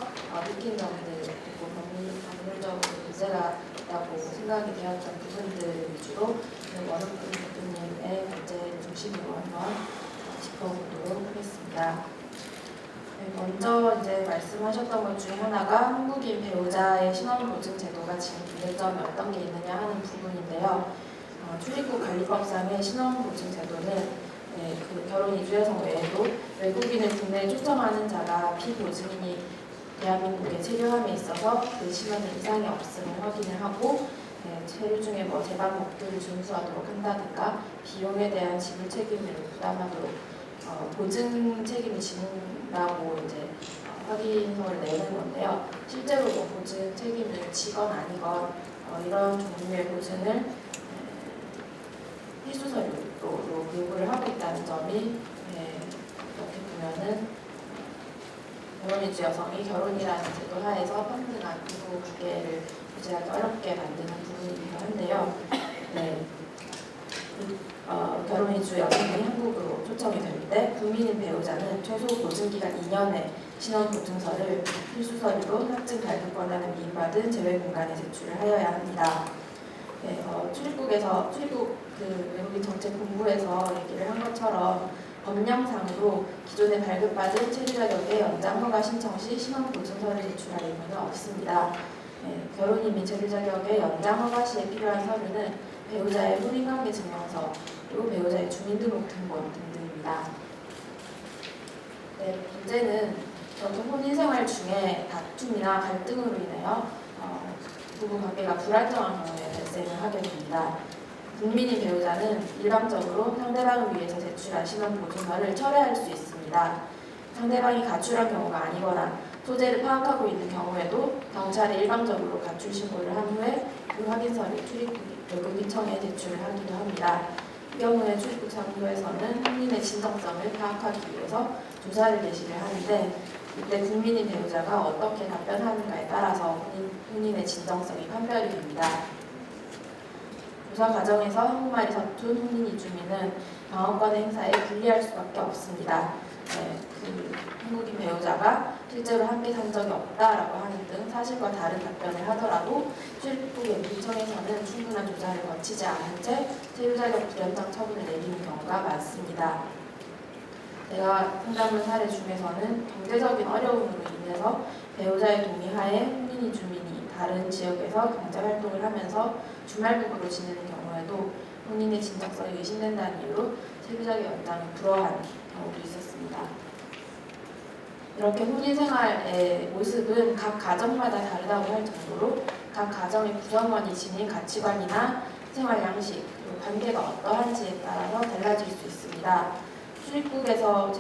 느낀 점들 그리고 법률적으로 문제가 있다고 생각이 되었던 부분들 위주로 원우근 대표님의 문제를 중심으로 한번 짚어보도록 하겠습니다. 네, 먼저 이제 말씀하셨던 것 중에 하나가 한국인 배우자의 신원보증 제도가 지금 문제점이 어떤 게 있느냐 하는 부분인데요. 출입국 관리법상의 신원보증 제도는 그 결혼 이주 여성 외에도 외국인을 국내에 초청하는 자가 피보증인이 대한민국에 체류함에 있어서 그 신원에 이상이 없음을 확인을 하고 체류 중에 재반 법규를 준수하도록 한다든가 비용에 대한 지불 책임을 부담하도록 보증 책임을 지는다고 이제 확인서를 내는 건데요. 실제로 보증 책임을 지건 아니건 이런 종류의 보증을 필수서류로 요구를 하고 있다는 점이 어떻게 보면은 결혼이주 여성이 결혼이라는 제도 하에서 평등한 부부 관계를 유지하기 어렵게 만드는 부분이기도 한데요. 네. 결혼이주 여성이 한국으로 초청이 될 때 국민인 배우자는 최소 보증기간 2년의 신원보증서를 필수서류로 합증 발급권한을 미인받은 제외공간에 제출을 하여야 합니다. 네, 출입국 그 외국인 정책 본부에서 얘기를 한 것처럼 법령상으로 기존에 발급받은 체류 자격의 연장 허가 신청 시 신원보증서를 제출할 의무는 없습니다. 네, 결혼인 및 체류 자격의 연장 허가 시에 필요한 서류는 배우자의 혼인관계 증명서, 그리고 배우자의 주민등록 등본 등등입니다. 네, 문제는 이렇게 혼인생활 중에 다툼이나 갈등으로 인하여 부부관계가 불안정한 경우에 발생을 하게 됩니다. 국민인 배우자는 일방적으로 상대방을 위해서 제출한 신원보증서를 철회할 수 있습니다. 상대방이 가출한 경우가 아니거나 소재를 파악하고 있는 경우에도 경찰에 일방적으로 가출 신고를 한 후에 그 확인서를 출입국 외국인청에 제출을 하기도 합니다. 이 경우에 출입국 장소에서는 혼인의 진정성을 파악하기 위해서 조사를 개시를 하는데 이때 국민인 배우자가 어떻게 답변하는가에 따라서 혼인의 진정성이 판별이 됩니다. 조사 과정에서 한국말이 서툰 혼인 이주민은 방어권의 행사에 불리할 수밖에 없습니다. 그 한국인 배우자가 실제로 함께 산 적이 없다라고 하는 등 사실과 다른 답변을 하더라도 출입국 외국인청에서는 충분한 조사를 거치지 않은 채 체류 자격 불연장 처분을 내리는 경우가 많습니다. 제가 상담한 사례 중에서는 경제적인 어려움으로 인해서 배우자의 동의하에 혼인 이주민이 다른 지역에서 경제활동을 하면서 주말부부로 지내는 경우에도 혼인의 진정성이 의심된다는 이유로 체류 자격 연장이 불허한 경우도 있었습니다. 이렇게 혼인 생활의 모습은 각 가정마다 다르다고 할 정도로 각 가정의 구성원이 지닌 가치관이나 생활 양식, 그리고 관계가 어떠한지에 따라서 달라질 수 있습니다. 출입국에서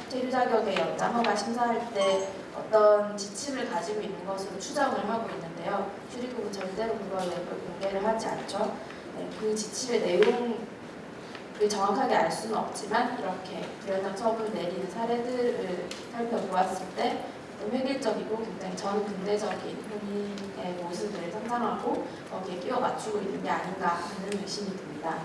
체류 자격의 연장 허가 심사할 때 어떤 지침을 가지고 있는 것으로 추정을 하고 있는데요. 출입국은 절대로 그걸 공개를 하지 않죠. 그 지침의 내용을 정확하게 알 수는 없지만 이렇게 불연장 처분을 내리는 사례들을 살펴보았을 때 획일적이고 굉장히 전근대적인 혼인의 모습을 상상하고 거기에 끼워 맞추고 있는 게 아닌가 하는 의심이 듭니다.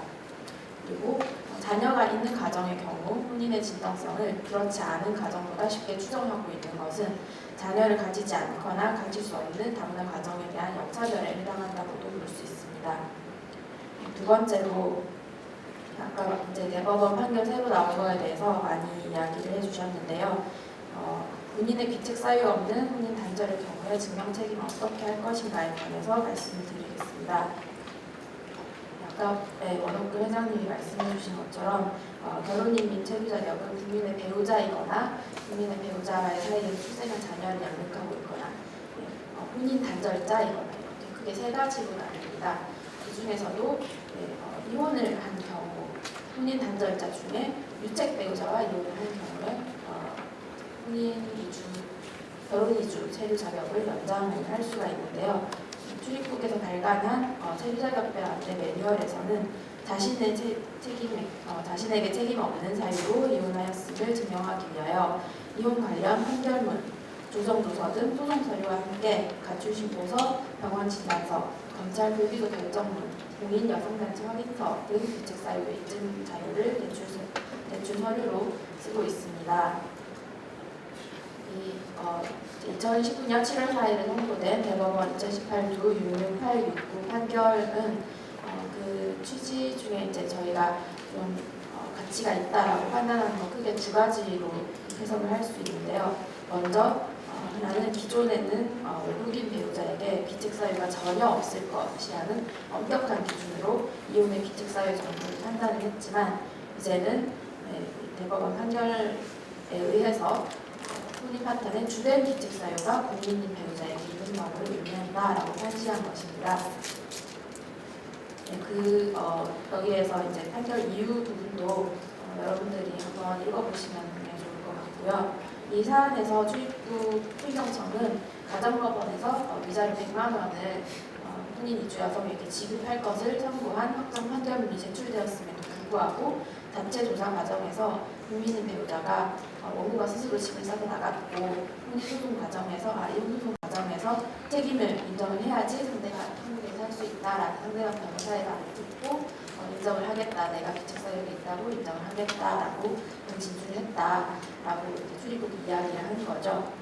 그리고 자녀가 있는 가정의 경우 혼인의 진정성을 그렇지 않은 가정보다 쉽게 추정하고 있는 것은 자녀를 가지지 않거나 가질 수 없는 다문화 가정에 대한 역차별에 해당한다고도 볼 수 있습니다. 두 번째로 아까 이제 대법원 판결 새로 나온 거에 대해서 많이 이야기를 해주셨는데요. 본인의 귀책 사유 없는 혼인 단절의 경우에 증명 책임을 어떻게 할 것인가에 관해서 말씀을 드리겠습니다. 아까 원옥근 회장님이 말씀해 주신 것처럼 결혼인 및 체류 자격은 국민의 배우자이거나 국민의 배우자와의 사이에 출생한 자녀를 양육하고 있거나 혼인 단절자이거나 이렇게 크게 세 가지로 나뉩니다. 그 중에서도 이혼을 한 경우 혼인 단절자 중에 유책 배우자와 이혼을 한 경우에 결혼 이주 체류 자격을 연장을 할 수가 있는데요. 출입국에서 발간한 체류 자격별 안내 매뉴얼에서는 자신에게 책임 없는 사유로 이혼하였음을 증명하기 위하여 이혼 관련 판결문, 조정조서 등 소송 서류와 함께 가출신고서, 병원 진단서, 검찰 불기소 결정문, 공인 여성단체 확인서 등 귀책 사유 인증 자료를 대출 서류로 쓰고 있습니다. 2019년 7월 4일에 선고된 대법원 2018두 66869 판결은 그 취지 중에 이제 저희가 좀 가치가 있다라고 판단하는 건 크게 두 가지로 해석을 할 수 있는데요. 먼저 하나는 기존에는 외국인 배우자에게 귀책 사유가 전혀 없을 것이라는 엄격한 기준으로 이혼의 귀책 사유 정도를 판단을 했지만 이제는 대법원 판결에 의해서 혼인 파탄의 주된 귀책 사유가 공인인 배우자에게 있는 것을 의미한다라고 판시한 것입니다. 여기에서 이제 판결 이유 부분도 여러분들이 한번 읽어보시면 굉장히 좋을 것 같고요. 이 사안에서 출입국 행정청은 가정법원에서 위자료 100만 원을 혼인 이주 여성에게 지급할 것을 선고한 확정 판결문이 제출되었음에도 불구하고 단체 조사 과정에서 국민인 배우자가 원고가 스스로 집을 사서 나갔고 혼인 소송 과정에서 이혼 소송 과정에서 책임을 인정을 해야지 상대가 한국에서 할 수 있다라는 상대방 변호사의 말을 듣고 인정을 하겠다, 내가 귀책 사유가 있다고 인정을 하겠다라고 진술을 했다라고 출입국이 이야기를 하는 거죠.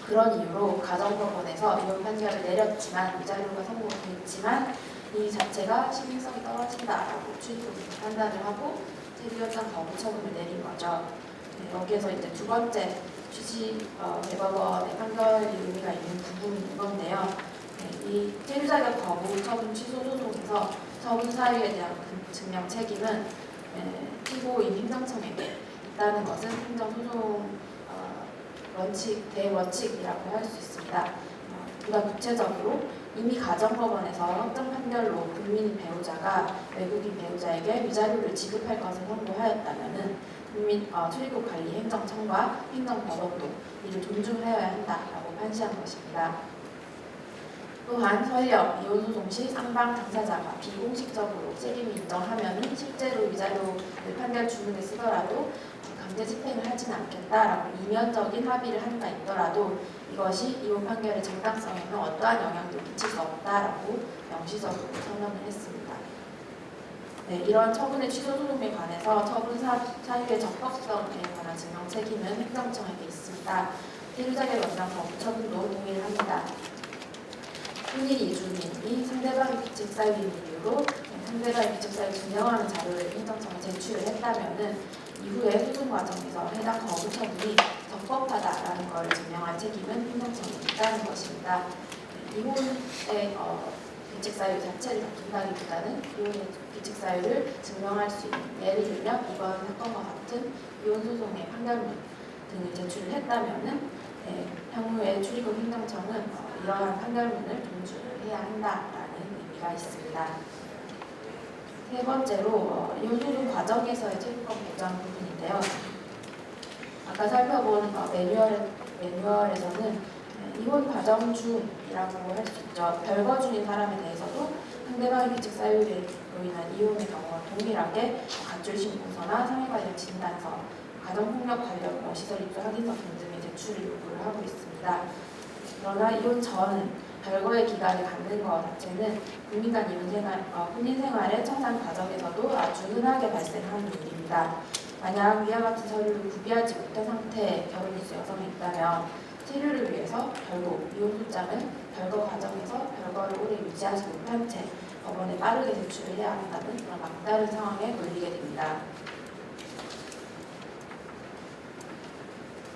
그런 이유로 가정법원에서 이혼 판결을 내렸지만 위자료가 선고됐지만 이 자체가 신빙성이 떨어진다라고 출입국이 판단을 하고 체류 연장 거부 처분을 내린 거죠. 여기에서 이제 두 번째 대법원의 판결이 의미가 있는 부분인 건데요. 이 체류 자격 거부 처분 취소 소송에서 처분 사유에 대한 증명 책임은 피고인 행정청에게 있다는 것은 행정소송 대원칙이라고 할 수 있습니다. 보다 구체적으로 이미 가정법원에서 확정 판결로 국민인 배우자가 외국인 배우자에게 위자료를 지급할 것을 선고하였다면은 출입국 관리 행정청과 행정법원도 이를 존중하여야 한다라고 판시한 것입니다. 또한 설령 이혼소송 시 쌍방 당사자가 비공식적으로 책임을 인정하면 실제로 위자료를 판결 주문에 쓰더라도 강제 집행을 하지는 않겠다라고 이면적인 합의를 한 바 있더라도 이것이 이혼 판결의 정당성에는 어떠한 영향도 미칠 수 없다라고 명시적으로 선언을 했습니다. 이러한 처분의 취소 소송에 관해서 처분 사유의 적법성에 관한 증명 책임은 행정청에게 있습니다. 체류자격 연장 거부 처분도 동의를 합니다. 혼인 이주민이 상대방의 귀책 사유인 이유로 상대방의 귀책 사유를 증명하는 자료를 행정청에 제출을 했다면은 이후에 소송 과정에서 해당 거부 처분이 적법하다라는 것을 증명할 책임은 행정청에 있다는 것입니다. 이혼의 귀책 사유 자체를 다툰다기보다는 이혼의 귀책 사유를 증명할 수 있는, 예를 들면 이번 사건과 같은 이혼 소송의 판결문 등을 제출을 했다면은 향후에 출입국 행정청은 이러한 판결문을 존중을 해야 한다라는 의미가 있습니다. 세 번째로 이혼 소송 과정에서의 체류권 보장 부분인데요. 아까 살펴본 매뉴얼에서는 이혼 과정 중이라고 할 수 있죠. 별거 중인 사람에 대해서도 상대방의 귀책 사유로 인한 이혼의 경우와 동일하게 가출 신고서나 상해 관련 진단서, 가정폭력 관련 시설 입주 확인서 등등의 제출을 요구를 하고 있습니다. 그러나 이혼 전 별거의 기간을 갖는 것 자체는 국민 간 혼인 생활의 청산 과정에서도 아주 아주 흔하게 발생하는 일입니다. 만약 위와 같은 서류를 구비하지 못한 상태의 결혼 이주 여성이 있다면 체류를 위해서 결국 이혼 소장을 별거 과정에서 별거를 오래 유지하지 못한 채 법원에 빠르게 제출을 해야 한다는 그런 막다른 상황에 몰리게 됩니다.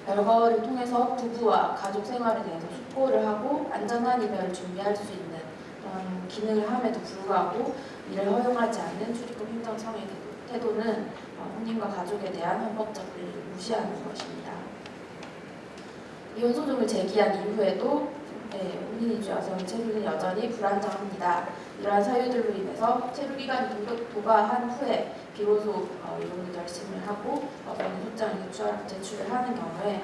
별거를 통해서 부부와 가족 생활에 대해서 숙고를 하고 안전한 이별을 준비할 수 있는 그런 기능을 함에도 불구하고 이를 허용하지 않는 출입국 행정청의 태도는 혼인과 가족에 대한 헌법적 권리를 무시하는 것입니다. 이혼 소송을 제기한 이후에도 혼인 이주 여성의 체류는 여전히 불안정합니다. 이러한 사유들로 인해서 체류 기간이 도과한 후에 비로소 이혼을 결심을 하고 법원에 소장을 제출을 하는 경우에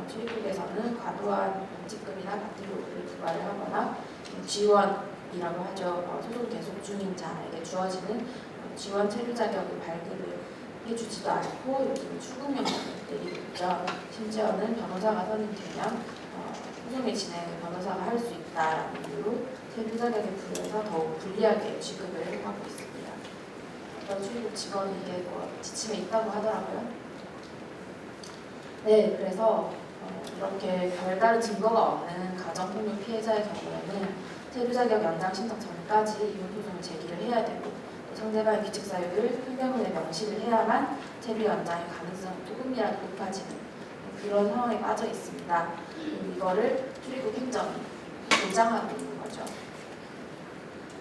출입국에서는 과도한 원칙금이나 같은 요구를 부과를 하거나 지원이라고 하죠. 소송 계속 중인 자에게 주어지는 지원 체류 자격을 발급을 해주지도 않고 요즘 출국명령을 내리고 있죠. 심지어는 변호사가 선임되면 소송의 진행을 변호사가 할 수 있다라는 이유로 체류 자격에 부여해서 더욱 불리하게 취급을 하고 있습니다. 어떤 출입국 직원이 이게 지침에 있다고 하더라고요. 네, 그래서 이렇게 별다른 증거가 없는 가정폭력 피해자의 경우에는 체류 자격 연장 신청 전까지 이혼 소송을 제기를 해야 되고 상대방의 규칙 사유를 판결문에 명시를 해야만 체류 연장의 가능성이 조금이라도 높아지는 그런 상황에 빠져 있습니다. 이거를 출입국 행정이 보장하고 있는 거죠.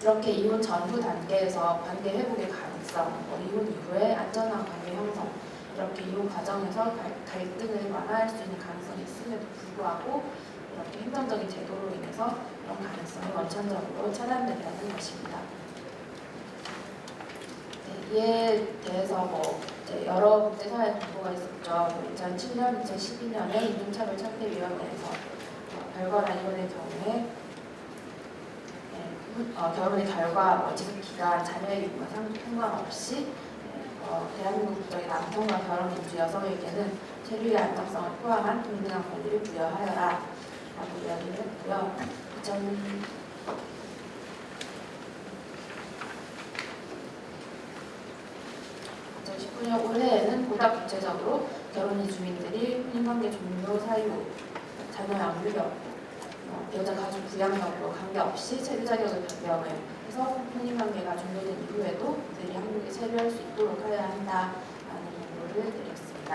이렇게 이혼 전후 단계에서 관계 회복의 가능성, 이혼 이후에 안전한 관계 형성, 이렇게 이혼 과정에서 갈등을 완화할 수 있는 가능성이 있음에도 불구하고 이렇게 행정적인 제도로 인해서 이런 가능성이 원천적으로 차단된다는 것입니다. 이에 대해서 이제 여러 국제사회 정보가 있었죠. 2007년, 2012년에 인종차별철폐위원회에서 별거나 이혼의 경우에 결혼의 결과, 지속기간, 자녀의 유무와 상관없이 대한민국 국적의 남성과 결혼 이주 여성에게는 체류의 안정성을 포함한 동등한 권리를 부여하여라 라고 이야기를 했고요. 2019년 올해에는 보다 구체적으로 결혼 이주민들이 혼인관계 종료 사유, 자녀 양육 여부, 배우자 가족 부양 여부 관계없이 체류 자격을 변경을 해서 혼인관계가 종료된 이후에도 그들이 한국에 체류할 수 있도록 하여야 한다라는 권고를 드렸습니다.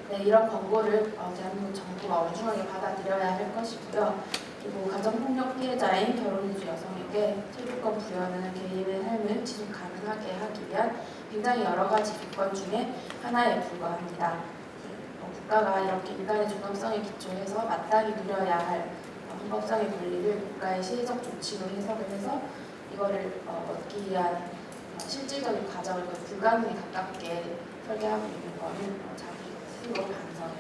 네, 이런 권고를 대한민국 정부가 엄중하게 받아들여야 할 것이고요. 그리고 가정폭력 피해자인 결혼 이주 여성에게 체류권 부여는 개인의 삶을 지속 가능하게 하기 위한 굉장히 여러 가지 조건 중에 하나에 불과합니다. 국가가 이렇게 인간의 존엄성에 기초해서 마땅히 누려야 할 헌법상의 권리를 국가의 시혜적 조치로 해석을 해서 이거를 얻기 위한 실질적인 과정을 불가능에 가깝게 설계하고 있는 것은 자기 스스로 반성을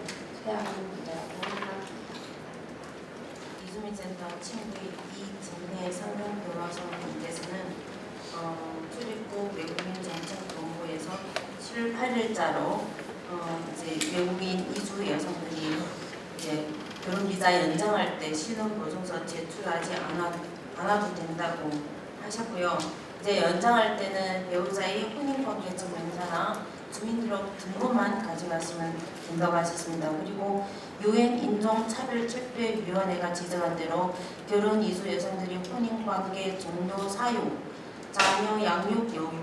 해야 하는 문제라고 생각합니다. 이주민센터 친구의 이진혜 상담 변호사님께서는 출입국 외국인 정책 본부에서 7, 8일자로 이제 외국인 이주 여성들이 이제 결혼 비자 연장할 때 신원보증서 제출하지 않아도 된다고 하셨고요. 이제 연장할 때는 배우자의 혼인관계 증명서나 주민등록 등본만 가져가시면 된다고 하셨습니다. 그리고 유엔 인종차별철폐위원회가 지적한 대로 결혼 이주 여성들이 혼인관계 종료 사유, 자녀 양육 여부,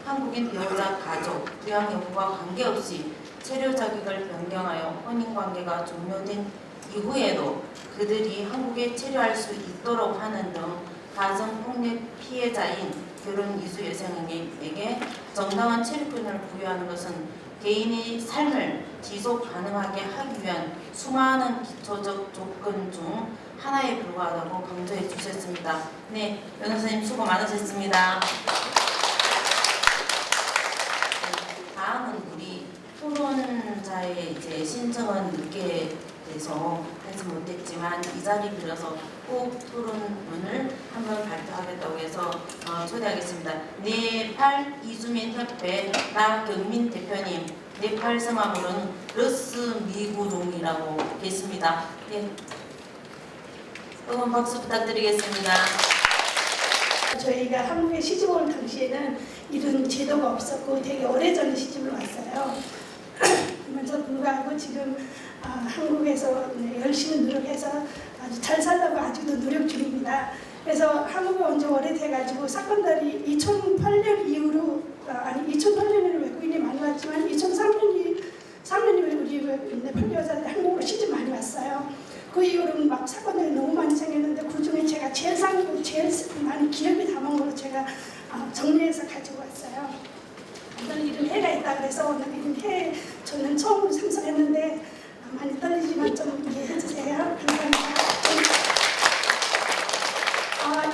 한국인 배우자 가족, 부양 여부와 관계없이 체류 자격을 변경하여 혼인관계가 종료된 이후에도 그들이 한국에 체류할 수 있도록 하는 등 가정폭력 피해자인 결혼 이주 여성에게 정당한 체류권을 부여하는 것은 개인의 삶을 지속 가능하게 하기 위한 수많은 기초적 조건 중 하나에 불과하다고 강조해 주셨습니다. 네, 변호사님 수고 많으셨습니다. 다음은 우리 토론자의 이제 신청은 늦게 돼서 하지 못했지만 이 자리 빌어서 꼭 토론문을 한번 발표하겠다고 해서 초대하겠습니다. 네팔 이주민협회 나경민 대표님, 네팔 성함으로는 러스 미구롱이라고 계십니다. 네, 뜨거운 박수 부탁드리겠습니다. 저희가 한국에 시집 올 당시에는 이런 제도가 없었고 되게 오래전에 시집을 왔어요. 그러면서 불구하고 지금 한국에서 열심히 노력해서 아주 잘 살려고 아직도 노력 중입니다. 그래서 한국에 온 지 오래돼가지고 사건들이 2008년 이후로 2008년에는 외국인이 많이 왔지만 2003년이 우리 네팔 여자들이 한국으로 시집 많이 왔어요. 그 이후로는 막 사건들이 너무 많이 생겼는데 그 중에 제가 제일 많이 기억에 담은 걸로 제가 정리해서 가지고 왔어요. 오늘 이런 해가 있다 그래서 오늘 이런 해 저는 처음으로 참석했는데 많이 떨리지만 좀 이해해 주세요. 감사합니다.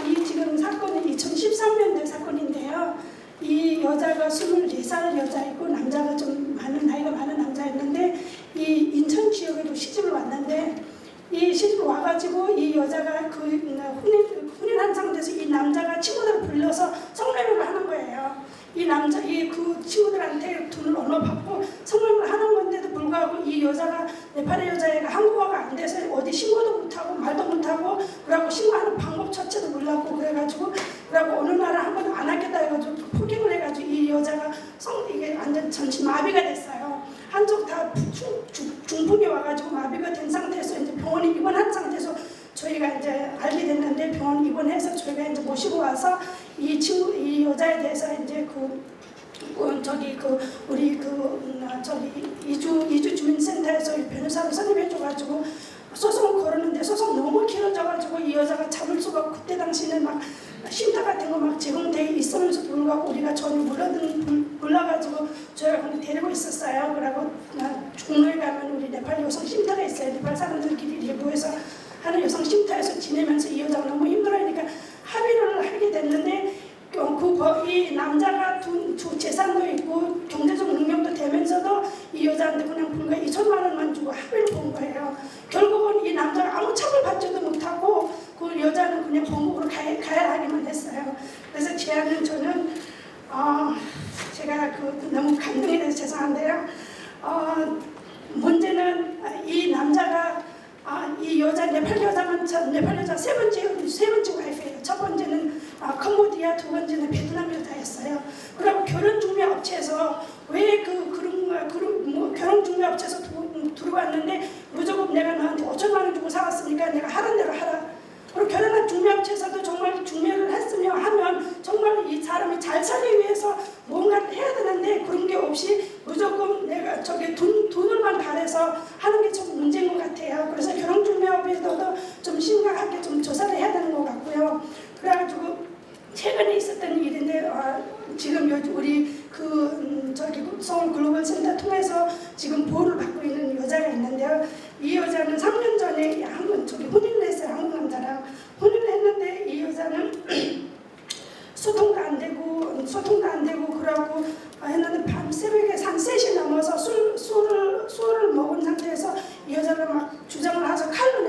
이 지금 사건은 2013년도 사건인데요. 이 여자가 24살 여자이고 남자가 좀 나이가 많은 남자였는데 이 인천 지역에도 시집을 왔는데 이 시집 와가지고 이 여자가 그 혼인한 상태에서 이 남자가 친구들을 불러서 성매매를 하는 거예요. 그 친구들한테 돈을 얼마 받고 성매매를 하는 건데도 불구하고 이 여자가 네팔의 여자애가 한국어가 안 돼서 어디 신고도 못하고 말도 못하고 그러고 신고하는 방법 자체도 몰랐고 그래가지고 어느 날은 한 번 안 하겠다 해가지고 포기를 해가지고 이 여자가 이게 완전 전신 마비가 됐어요. 한쪽 다 중풍이 와가지고 마비가 된 상태에서 이제 병원에 입원한 상태에서 저희가 이제 알게 됐는데 병원 입원해서 저희가 이제 모시고 와서 이 여자에 대해서 이제 이주 주민센터에서 변호사를 선임해줘가지고 소송을 걸었는데 소송 너무 길어져가지고 이 여자가 잡을 수가 없고 그때 당시에는 막 쉼터 같은 거 막 제공돼 있으면서 불구하고 우리가 전혀 몰라가지고 저희가 거기 데리고 있었어요. 그러고 중로에 가면 우리 네팔 여성 쉼터가 있어요. 네팔 사람들끼리 이렇게 모여서 하는 여성 쉼터에서 지내면서 이 여자가 너무 힘들어하니까 합의를 하게 됐는데 이 남자가 재산도 있고 경제적 능력도 되면서도 이 여자한테 그냥 불과 2천만 원만 주고 합의를 본 거예요. 결국은 이 남자가 아무 처벌 받지도 못하고 그 여자는 그냥 본국으로 가야 하기만 했어요. 그래서 저는 제가 너무 감동이 돼서 죄송한데요. 문제는 이 남자가 이 여자 네팔 여자 세 번째 와이프예요. 첫 번째는 캄보디아, 두 번째는 베트남 여자였어요. 그리고 결혼 중매 업체에서 왜 결혼 중매 업체에서 들어왔는데 무조건 내가 너한테 5천만 원 주고 사왔으니까 내가 하는 대로 하라. 그리고 결혼한 중매업체에서도 정말 중매를 하면 정말 이 사람이 잘 살기 위해서 뭔가를 해야 되는데 그런 게 없이 무조건 내가 돈을만 바래서 하는 게 좀 문제인 것 같아요. 그래서 결혼 중매업에서도 좀 심각하게 좀 조사를 해야 되는 것 같고요. 그래가지고 최근에 있었던 일인데 지금 우리 서울 글로벌 센터 통해서 지금 보호를 받고 있는 여자가 있는데요. 이 여자는 3년 전에 혼인을 했어요. 한국 남자랑 혼인을 했는데 이 여자는 소통도 안 되고 그러고 했는데 밤 새벽에 한 3시 넘어서 술을 먹은 상태에서 이 여자가 막 주장을 해서 칼을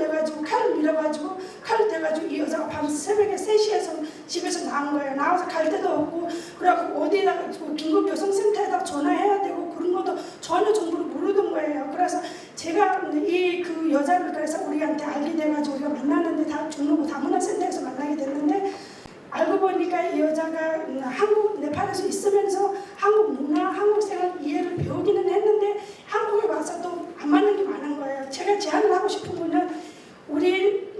밀어가지고 칼을 대가지고 이 여자가 밤 새벽에 3시에서 집에서 나온 거예요. 나와서 갈 데도 없고 그래갖고 어디에다가 긴급 여성센터에다 전화해야 되고 그런 것도 전혀 정보를 모르던 거예요. 그래서 제가 그 여자를 그래서 우리한테 알게 돼가지고 우리가 만났는데 다 중로구 다문화센터에서 만나게 됐는데 알고 보니까 이 여자가 네팔에서 있으면서 한국 문화, 한국 생활 이해를 배우기는 했는데 한국에 와서도 안 맞는 게 많은 거예요. 제가 제안을 하고 싶은 거는 우리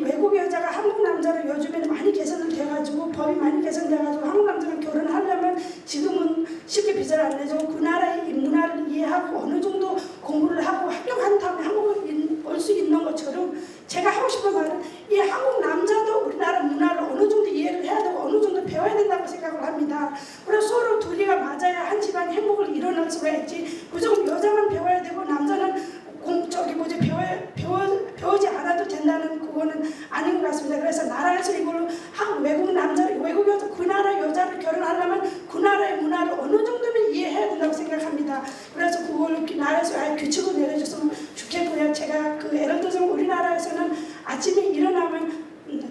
외국 여자가 한국 남자로 요즘에는 많이 개선을 돼가지고 법이 많이 개선돼가지고 한국 남자랑 결혼을 하려면 지금은 쉽게 비자를 안 내죠. 그 나라의 문화를 이해하고 어느 정도 공부를 하고 합격한 다음에 한국에 올 수 있는 것처럼 제가 하고 싶은 말은 이 한국 남자도 우리나라 문화를 어느 정도 이해를 해야 되고 어느 정도 배워야 된다고 생각을 합니다. 그래서 서로 둘이가 맞아야 한 집안이 행복을 이뤄낼 수가 있지 무조건 여자만 배워야 되고 남자는 배우지 않아도 된다는 그거는 아닌 것 같습니다. 그래서 나라에서 이걸로 외국 여자 그 나라 여자를 결혼하려면 그 나라의 문화를 어느 정도는 이해해야 된다고 생각합니다. 그래서 그걸 나라에서 아예 규칙을 내려줬으면 좋겠고요. 제가 예를 들어서 우리나라에서는 아침에 일어나면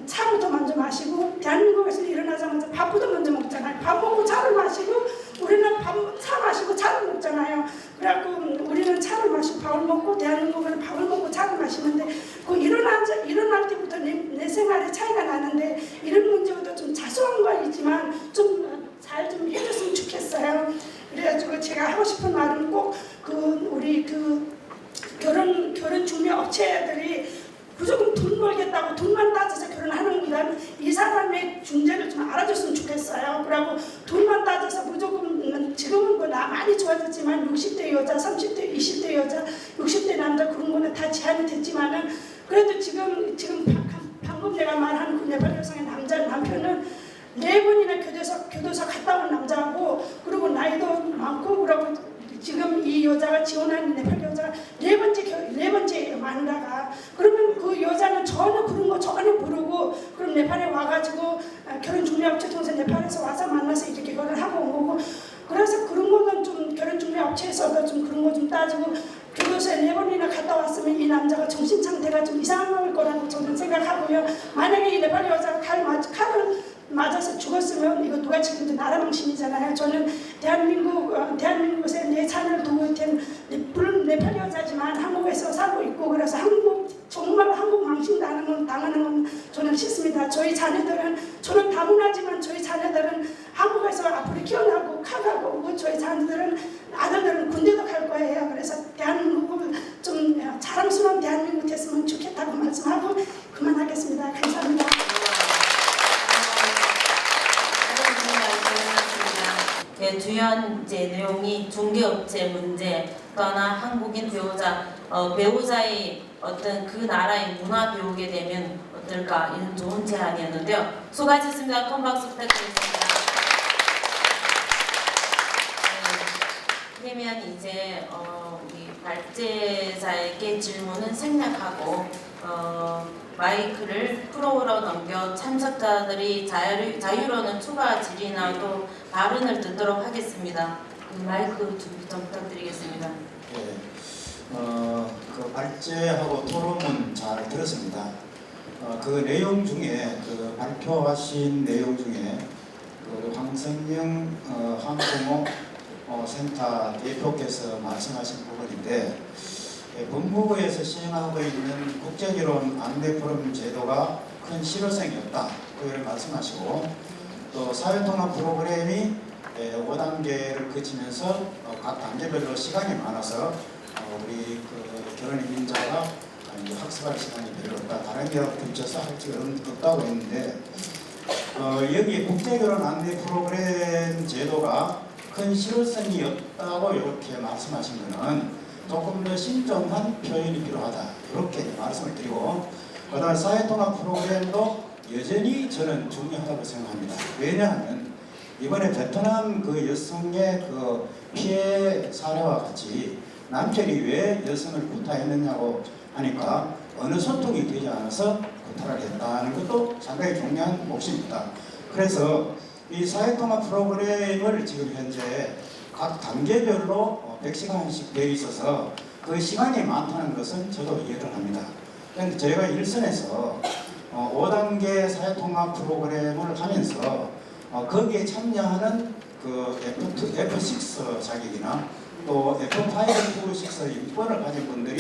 차부터 먼저 마시고 대한민국에서는 일어나자마자 밥부터 먼저 먹잖아요. 밥 먹고 차를 마시고 우리는 차 마시고 차를 먹잖아요. 그래갖고 우리는 차를 마시고 밥을 먹고 대한민국은 밥을 먹고 차를 마시는데 일어날 때부터 내 생활에 차이가 나는데 이런 문제도 좀 자수한 거 그래가지고 제가 하고 싶은 말은 꼭 우리 결혼 중매 업체들이 무조건 돈 벌겠다고 돈만 따져서 결혼하는 것보다는 이 사람의 중재를 좀 알아줬으면 좋겠어요. 그리고 돈만 따져서 무조건 지금은 뭐 많이 좋아졌지만 60대 여자, 30대, 20대 여자, 60대 남자 그런 거는 다 제한이 됐지만은 그래도 지금 방금 내가 말한 그 네팔 여성의 남편은 4번이나 교도소 갔다 온 남자고 그리고 나이도 많고 그러고 지금 이 여자가 지원하는 네팔 여자가 네 번째예요 마누라가. 그러면 그 여자는 전혀 그런 거 전혀 모르고 그럼 네팔에 와가지고 결혼 중매업체 통해서 네팔에서 와서 만나서 이렇게 결혼을 하고 온 거고 그래서 그런 거는 좀 결혼 중매업체에서도 좀 그런 거 좀 따지고 교도소에 4번이나 갔다 왔으면 이 남자가 정신 상태가 좀 이상할 거라고 저는 생각하고요. 만약에 이 네팔 여자가 칼을 맞아서 죽었으면 이거 누가 책임져? 나라 망신이잖아요. 저는 대한민국에서 내 자녀를 두고 물론 네팔 여자지만 한국에서 살고 있고 그래서 정말 한국 망신 당하는 건 저는 싫습니다. 저희 자녀들은 저는 다문화지만 저희 자녀들은 한국에서 앞으로 키어나고 가고 오고 저희 자녀들은 아들들은 군대도 갈 거예요. 그래서 대한민국을 좀 자랑스러운 대한민국 됐으면 좋겠다고 말씀하고 그만하겠습니다. 감사합니다. 네, 주요한 이제 내용이 중개업체 문제, 또 하나 한국인 배우자의 어떤 그 나라의 문화 배우게 되면 어떨까 이런 좋은 제안이었는데요. 수고하셨습니다. 큰 박수 부탁드리겠습니다. 그러면 이제 우리 발제자에게 질문은 생략하고 마이크를 프로로 넘겨 참석자들이 자유로는 추가 질의나 또 발언을 듣도록 하겠습니다. 마이크 준비 좀 부탁드리겠습니다. 네, 그 발제하고 토론은 잘 들었습니다. 그 내용 중에 발표하신 내용 중에 황성영 한국어 센터 대표께서 말씀하신 부분인데. 법무부에서 시행하고 있는 국제결혼 안내포럼 제도가 큰 실효성이 없다. 그걸 말씀하시고 또 사회통합 프로그램이 5단계를 거치면서 각 단계별로 시간이 많아서 우리 결혼 이민자가 학습할 시간이 별로 없다. 다른 게 겹쳐서 할 게 없다고 했는데 여기 국제결혼 안내 프로그램 제도가 큰 실효성이 없다고 이렇게 말씀하신 것은 조금 더 신중한 표현이 필요하다. 이렇게 말씀을 드리고 그다음에 사회통합 프로그램도 여전히 저는 중요하다고 생각합니다. 왜냐하면 이번에 베트남 여성의 피해 사례와 같이 남편이 왜 여성을 구타했느냐고 하니까 어느 소통이 되지 않아서 구타를 했다는 것도 상당히 중요한 몫입니다. 그래서 이 사회통합 프로그램을 지금 현재 각 단계별로 100시간씩 되어 있어서 그 시간이 많다는 것은 저도 이해를 합니다. 그런데 저희가 일선에서 5단계 사회통합 프로그램을 하면서 거기에 참여하는 F6 자격이나 또 F5, 6 인권을 가진 분들이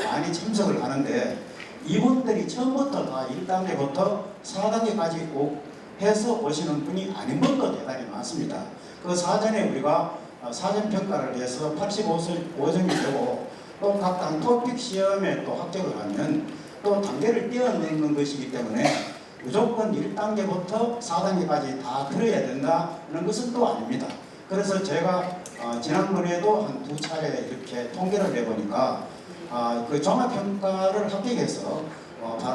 많이 참석을 하는데 이분들이 처음부터 다 1단계부터 4단계까지 꼭 해서 오시는 분이 아닌 분도 대단히 많습니다. 그 사전에 우리가 사전평가를 해서 85점이 되고 또 각 토픽 시험에 또 합격을 하면 또 단계를 뛰어넘는 것이기 때문에 무조건 1단계부터 4단계까지 다 들어야 된다는 것은 또 아닙니다. 그래서 제가 지난번에도 한 2차례 이렇게 통계를 내보니까 그 종합평가를 합격해서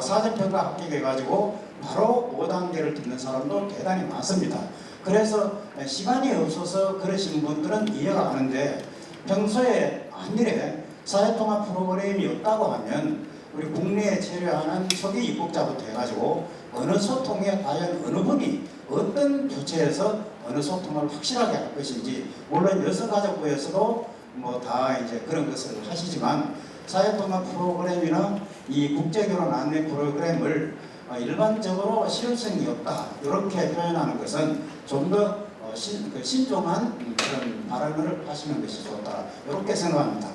사전평가 합격해가지고 바로 5단계를 듣는 사람도 대단히 많습니다. 그래서 시간이 없어서 그러신 분들은 이해가 가는데 평소에 만일에 사회통합 프로그램이 없다고 하면 우리 국내에 체류하는 초기 입국자부터 해가지고 어느 소통에 과연 어느 분이 어떤 주체에서 어느 소통을 확실하게 할 것인지 물론 여성가족부에서도 뭐 다 이제 그런 것을 하시지만 사회통합 프로그램이나 이 국제결혼 안내 프로그램을 일반적으로 실효성이 없다 이렇게 표현하는 것은 좀 더 신중한 그런 발언을 하시는 것이 좋다 이렇게 생각합니다.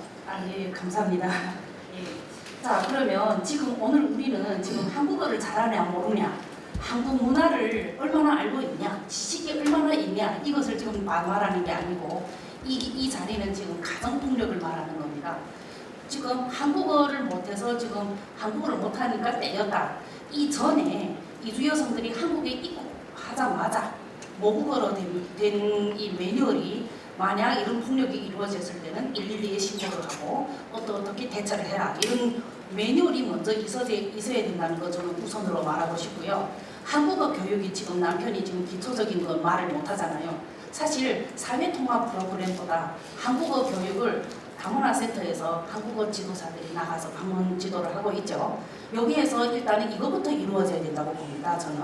예, 감사합니다. 예. 자, 그러면 지금 오늘 우리는 지금 한국어를 잘하냐 모르냐 한국 문화를 얼마나 알고 있냐, 지식이 얼마나 있냐, 이것을 지금 말하는 게 아니고 이 자리는 지금 가정폭력을 말하는 겁니다. 지금 한국어를 못해서 지금 한국어를 못하니까 때렸다. 이전에 이주 여성들이 한국에 입국하자마자 모국어로 된 이 매뉴얼이 만약 이런 폭력이 이루어졌을 때는 112에 신고를 하고 어떻게 대처를 해라, 이런 매뉴얼이 먼저 있어야 된다는 거 저는 우선으로 말하고 싶고요. 한국어 교육이 지금 남편이 지금 기초적인 건 말을 못하잖아요. 사실 사회통합 프로그램보다 한국어 교육을 다문화센터에서 한국어 지도사들이 나가서 방문 지도를 하고 있죠. 여기에서 일단은 이거부터 이루어져야 된다고 봅니다. 저는.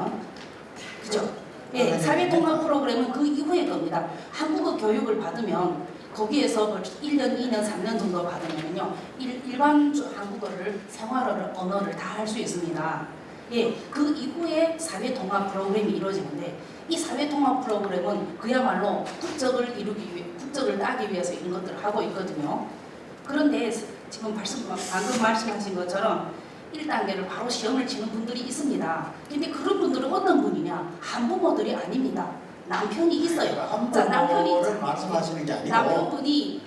그죠? 예, 사회통합 프로그램은 그 이후의 겁니다. 한국어 교육을 받으면 거기에서 1년, 2년, 3년 정도 받으면요, 일반 한국어를, 생활어를, 언어를 다 할 수 있습니다. 예, 그 이후에 사회통합 프로그램이 이루어지는데, 이 사회통합 프로그램은 그야말로 국적을 따기 위해서 이런 것들을 하고 있거든요. 그런데 지금 방금 말씀하신 것처럼 1단계를 바로 시험을 치는 분들이 있습니다. 근데 그런 분들은 어떤 분이냐? 한부모들이 아닙니다. 남편이 있어요. 한부모를 말씀하시는 게 아니고 남편분이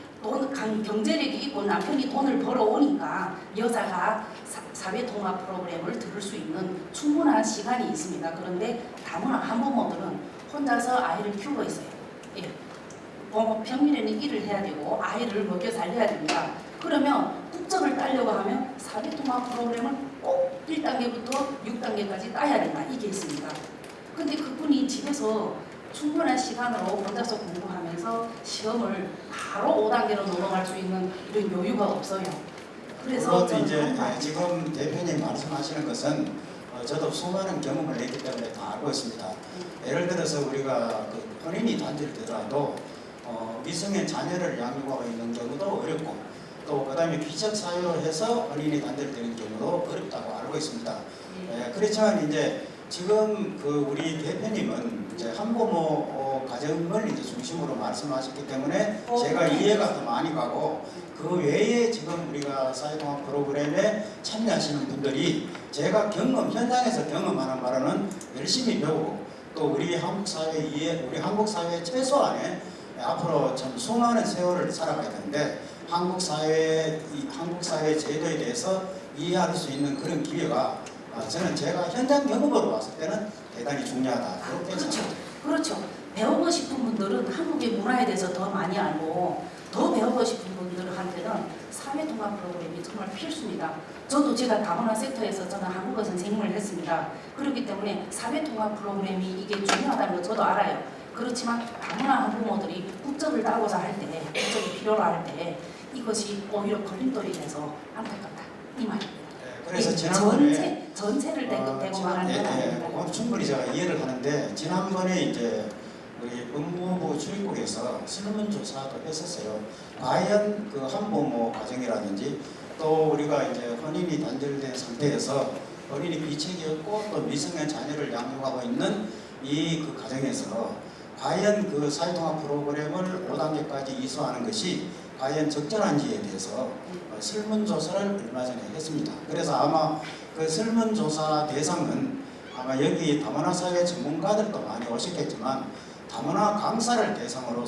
경제력이 있고 남편이 돈을 벌어오니까 여자가 사회통합 프로그램을 들을 수 있는 충분한 시간이 있습니다. 그런데 다문화 한부모들은 혼자서 아이를 키우고 있어요. 예. 평일에는 일을 해야 되고 아이를 먹여 살려야 됩니다. 그러면 국적을 따려고 하면 사회통합 프로그램을 꼭 1단계부터 6단계까지 따야 된다, 이게 있습니다. 근데 그분이 집에서 충분한 시간으로 혼자서 공부하면서 시험을 바로 5단계로 넘어갈 수 있는 이런 여유가 없어요. 그래서 이제 지금 대표님 말씀하시는 것은 저도 수많은 경험을 했기 때문에 다 알고 있습니다. 예를 들어서 우리가 혼인이 단절되더라도 미성년 자녀를 양육하고 있는 경우도 어렵고, 또 그다음에 귀척사유로 해서 혼인이 단절되는 경우도 어렵다고 알고 있습니다. 그렇지만 이제 지금 우리 대표님은 이제 한부모 가정을 이제 중심으로 말씀하셨기 때문에 제가 이해가 더 많이 가고, 그 외에 지금 우리가 사회통합 프로그램에 참여하시는 분들이 제가 현장에서 경험하는 바로는 열심히 배우고, 또 우리 한국 사회에 최소한의 앞으로 참 수많은 세월을 살아가야 되는데 한국 사회 제도에 대해서 이해할 수 있는 그런 기회가 저는 제가 현장 경험으로 봤을 때는 대단히 중요하다, 그렇게 생각합니다. 그렇죠. 배우고 싶은 분들은 한국의 문화에 대해서 더 많이 알고, 더 배우고 싶은 분들한테는 사회통합 프로그램이 정말 필수입니다. 저도 제가 다문화 섹터에서 저는 한국어 선생님을 했습니다. 그렇기 때문에 사회통합 프로그램이 이게 중요하다는 걸 저도 알아요. 그렇지만 다문화 한부모들이 국적을 따고자 할 때, 국적이 필요로 할 때 이것이 오히려 걸림돌이 돼서 안타깝다, 이 말입니다. 그래서 지난번에 전체를 대고 말하는 건 아닙니다. 충분히 제가 이해를 하는데, 지난번에 이제 우리 법무부 출입국에서 설문조사도 했었어요. 과연 그 한부모 가정이라든지, 또 우리가 이제 혼인이 단절된 상태에서 본인이 비책이었고 또 미성년 자녀를 양육하고 있는 그 가정에서 과연 그 사회통합 프로그램을 5단계까지 이수하는 것이 과연 적절한지에 대해서 설문조사를 얼마 전에 했습니다. 그래서 아마 그 설문조사 대상은 아마 여기 다문화 사회 전문가들도 많이 오셨겠지만 다문화 강사를 대상으로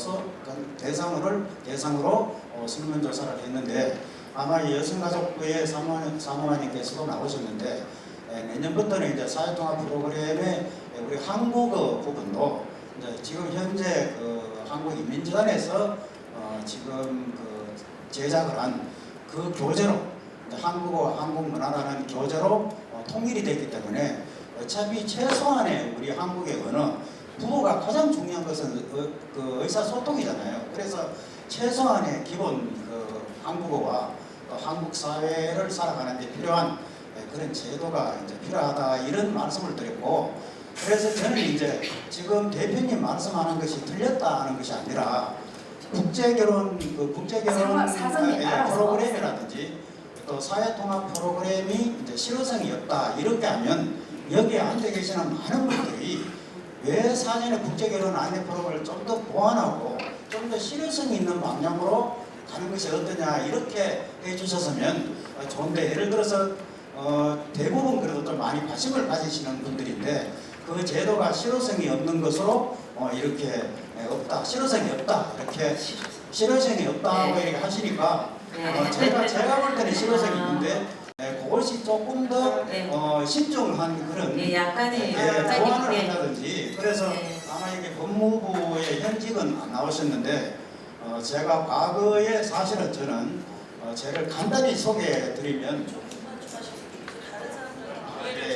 설문조사를 했는데, 아마 여성가족부의 사무관님께서도 나오셨는데, 내년부터는 이제 사회통합 프로그램의 우리 한국어 부분도 이제 지금 현재 한국인민재단에서 지금 제작을 한 그 교재로 한국어, 한국문화라는 교재로 통일이 됐기 때문에 어차피 최소한의 우리 한국의 언어, 부모가 가장 중요한 것은 의사소통이잖아요. 그래서 최소한의 기본 한국어와 또 한국 사회를 살아가는 데 필요한 그런 제도가 이제 필요하다, 이런 말씀을 드렸고, 그래서 저는 이제 지금 대표님 말씀하는 것이 틀렸다 하는 것이 아니라 국제결혼 프로그램이라든지 또 사회통합 프로그램이 이제 실효성이 없다, 이렇게 하면 여기에 앉아 계시는 많은 분들이 왜 사전에 국제결혼 안내 프로그램을 좀 더 보완하고 좀 더 실효성 있는 방향으로 가는 것이 어떠냐, 이렇게 해주셨으면 좋은데, 예를 들어서 대부분 그래도 좀 많이 관심을 가지시는 분들인데 그 제도가 실효성이 없는 것으로 이렇게 없다, 실효성이 없다, 이렇게 실효성이 없다고 네. 이렇게 하시니까 네. 제가 볼 때는 실효성이 있는데 그것이 조금 더 네. 신중한 그런 예, 약간의 보완을 네. 한다든지 그래서 네. 아마 이게 법무부의 현직은 안 나오셨는데 제가 과거에 사실은 저는 저를 간단히 소개해 드리면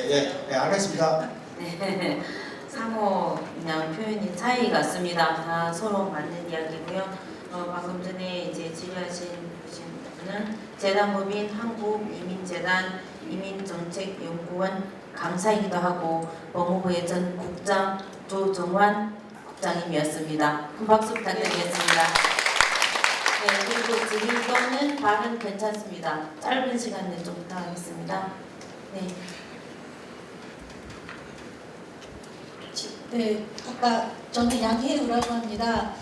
예, 알겠습니다. 네, 사모 그냥 표현이 차이 같습니다. 다 서로 맞는 이야기고요. 방금 전에 이제 질의하신 분은 재단법인 한국이민재단 이민정책연구원 강사이기도 하고 법무부의 전 국장 조정환 국장님이었습니다. 큰 박수 부탁드리겠습니다. 네, 그리고 질의도는 발은 괜찮습니다. 짧은 시간에 좀 부탁하겠습니다. 네. 네, 아까 저는 양혜우라고 합니다.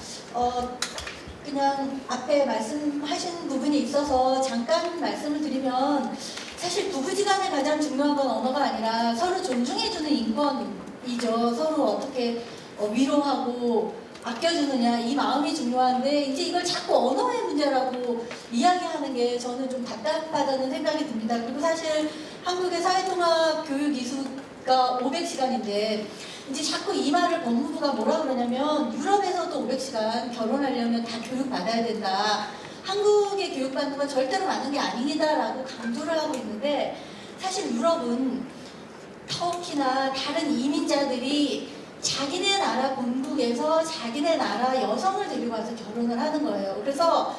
그냥 앞에 말씀하신 부분이 있어서 잠깐 말씀을 드리면 사실 부부지간에 가장 중요한 건 언어가 아니라 서로 존중해주는 인권이죠. 서로 어떻게 위로하고 아껴주느냐 이 마음이 중요한데 이제 이걸 자꾸 언어의 문제라고 이야기하는 게 저는 좀 답답하다는 생각이 듭니다. 그리고 사실 한국의 사회통합 교육 이수가 500시간인데 이제 자꾸 이 말을 법무부가 뭐라 그러냐면 유럽에서도 500시간 결혼하려면 다 교육받아야 된다. 한국의 교육받는 건 절대로 맞는 게 아니다라고 강조를 하고 있는데 사실 유럽은 터키나 다른 이민자들이 자기네 나라 본국에서 자기네 나라 여성을 데리고 와서 결혼을 하는 거예요. 그래서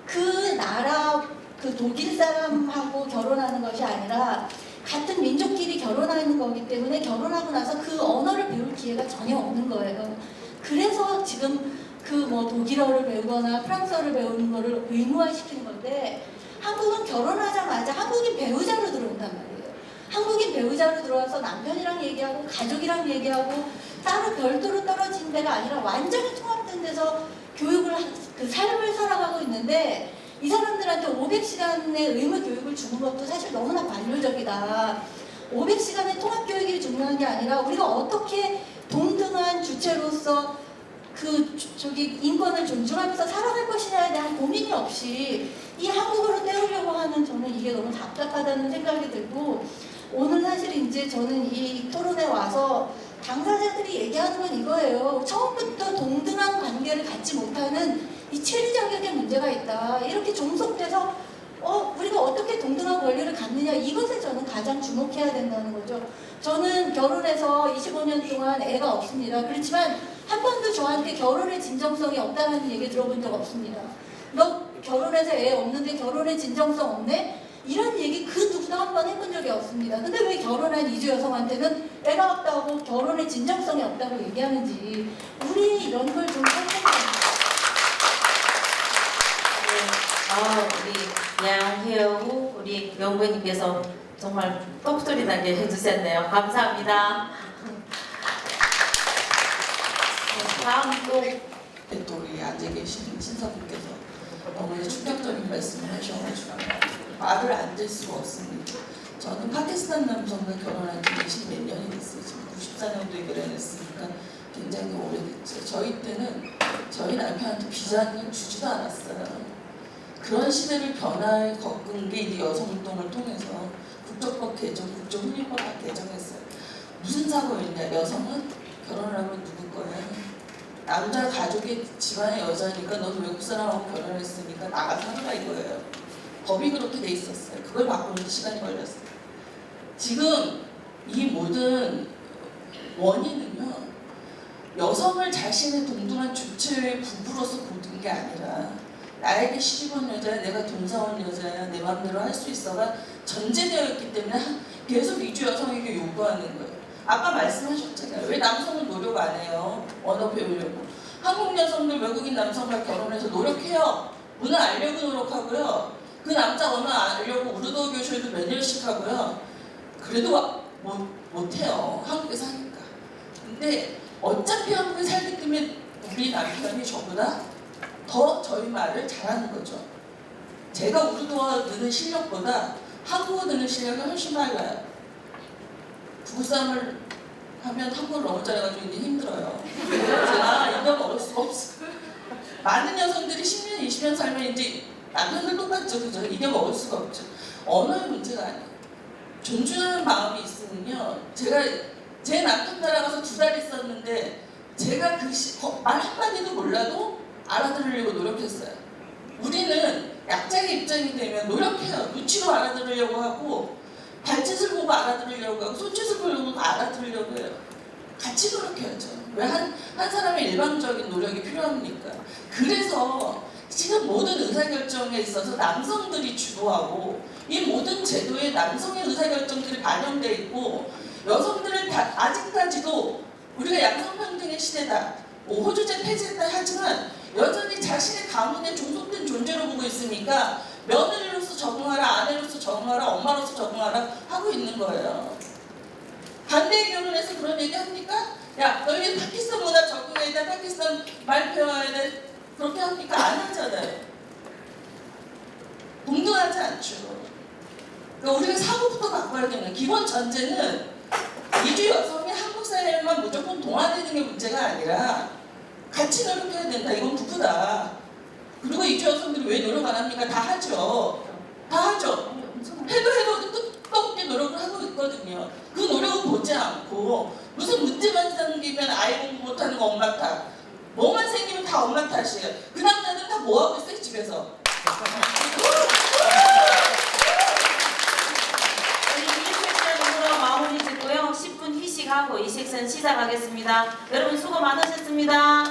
그 나라 그 독일 사람하고 결혼하는 것이 아니라 같은 민족끼리 결혼하는 거기 때문에 결혼하고 나서 그 언어를 배울 기회가 전혀 없는 거예요. 그래서 지금 그 뭐 독일어를 배우거나 프랑스어를 배우는 거를 의무화시키는 건데 한국은 결혼하자마자 한국인 배우자로 들어온단 말이에요. 한국인 배우자로 들어와서 남편이랑 얘기하고 가족이랑 얘기하고 따로 별도로 떨어진 데가 아니라 완전히 통합된 데서 교육을 그 삶을 살아가고 있는데 이 사람들한테 500시간의 의무 교육을 주는 것도 사실 너무나 관료적이다. 500시간의 통합 교육이 중요한 게 아니라 우리가 어떻게 동등한 주체로서 인권을 존중하면서 살아갈 것이냐에 대한 고민이 없이 이 한국어로 때우려고 하는 저는 이게 너무 답답하다는 생각이 들고 오늘 사실 이제 저는 이 토론에 와서 당사자들이 얘기하는 건 이거예요. 처음부터 동등한 관계를 갖지 못하는 이 체리 자격의 문제가 있다. 이렇게 종속돼서 우리가 어떻게 동등한 권리를 갖느냐 이것에 저는 가장 주목해야 된다는 거죠. 저는 결혼해서 25년 동안 애가 없습니다. 그렇지만 한 번도 저한테 결혼의 진정성이 없다는 얘기 들어본 적 없습니다. 너 결혼해서 애 없는데 결혼의 진정성 없네? 이런 얘기 그 누구도 한 번 해본 적이 없습니다. 근데 왜 결혼한 이주 여성한테는 애가 없다고 결혼의 진정성이 없다고 얘기하는지 우리 이런 걸 좀 생각해봅니다. 우리 양혜우 우리 연구님께서 정말 똑소리 나게 해주셨네요. 감사합니다. 다음 또 우리 앉아 계신 신사분께서 너무 충격적인 말씀을 하셔가지고 말을 안 될 수가 없습니다. 저는 파키스탄 남성과 결혼한 지 20몇 년이 됐어요. 지금 94년도에 결혼했으니까 굉장히 오래됐죠. 저희 때는 저희 남편한테 비자를 주지도 않았어요. 그런 시대를 변화에 겪은 게 이 여성운동을 통해서 국적법 개정, 국적훈련법 다 개정했어요. 무슨 사고였냐? 여성은 결혼을 하면 누구 거야? 남자 가족의 집안의 여자니까 너도 외국 사람하고 결혼했으니까 나가 살아라 이거예요. 법이 그렇게 돼 있었어요. 그걸 바꾸는 데 시간이 걸렸어요. 지금 이 모든 원인은요. 여성을 자신의 동등한 주체의 부부로서 보는 게 아니라 나에게 시집온 여자야, 내가 동사온 여자야, 내 맘대로 할 수 있어가 전제되어 있기 때문에 계속 이주 여성에게 요구하는 거예요. 아까 말씀하셨잖아요. 왜 남성은 노력 안 해요? 언어 배우려고. 한국 여성들 외국인 남성과 결혼해서 노력해요. 문을 알려고 노력하고요. 그 남자 언어 알려고 우르도 교실도 몇 년씩 하고요. 그래도 못해요. 한국에 사니까. 근데 어차피 한국에 살기 때문에 우리 남편이 저보다 더 저희 말을 잘하는 거죠. 제가 우르도어 느는 실력보다 한국어 느는 실력이 훨씬 빨라요. 부부싸움을 하면 한 번 너무 잘해가지고 이제 힘들어요. 제가 인연 어릴 수가 없어요. 많은 여성들이 10년, 20년 살면 이제 남편들 똑같죠. 그죠? 인연 어릴 수가 없죠. 언어의 문제가 아니에요. 존중하는 마음이 있으면요. 제가 제 남편 따라가서 2달 있었는데 제가 말 한마디도 몰라도 알아들으려고 노력했어요. 우리는 약자의 입장이 되면 노력해요. 눈치로 알아들으려고 하고 발짓을 보고 알아들으려고 하고 손짓을 보고 알아들으려고 해요. 같이 노력해야죠. 왜 한 사람의 일방적인 노력이 필요합니까? 그래서 지금 모든 의사결정에 있어서 남성들이 주도하고 이 모든 제도에 남성의 의사결정들이 반영돼 있고 여성들은 아직까지도 우리가 양성평등의 시대다, 호주제 폐지했다 하지만 여전히 자신의 가문에 종속된 존재로 보고 있으니까 며느리로서 적응하라, 아내로서 적응하라, 엄마로서 적응하라 하고 있는 거예요. 반대의 결혼에서 그런 얘기 합니까? 야, 너희 파키스탄 문화 적응해야 돼, 파키스탄 말 배워야 돼, 그렇게 합니까? 안 하잖아요. 동등하지 않죠. 그러니까 우리가 사고부터 바꿔야 되는 기본 전제는 이주 여성이 한국 사회에만 무조건 동화되는 게 문제가 아니라 같이 노력해야 된다. 이건 부부다. 그리고 이주 여성들이 왜 노력 안 합니까? 다 하죠. 다 하죠. 해도 끝도 없게 노력을 하고 있거든요. 그 노력을 보지 않고 무슨 문제만 생기면 아이 공부 못하는 거 엄마 탓, 뭐만 생기면 다 엄마 탓이에요. 그 남자는 다 뭐하고 있어요? 집에서. 마무리 짓고요. 10분 휴식하고 이 섹션 시작하겠습니다. 여러분 수고 많으셨습니다.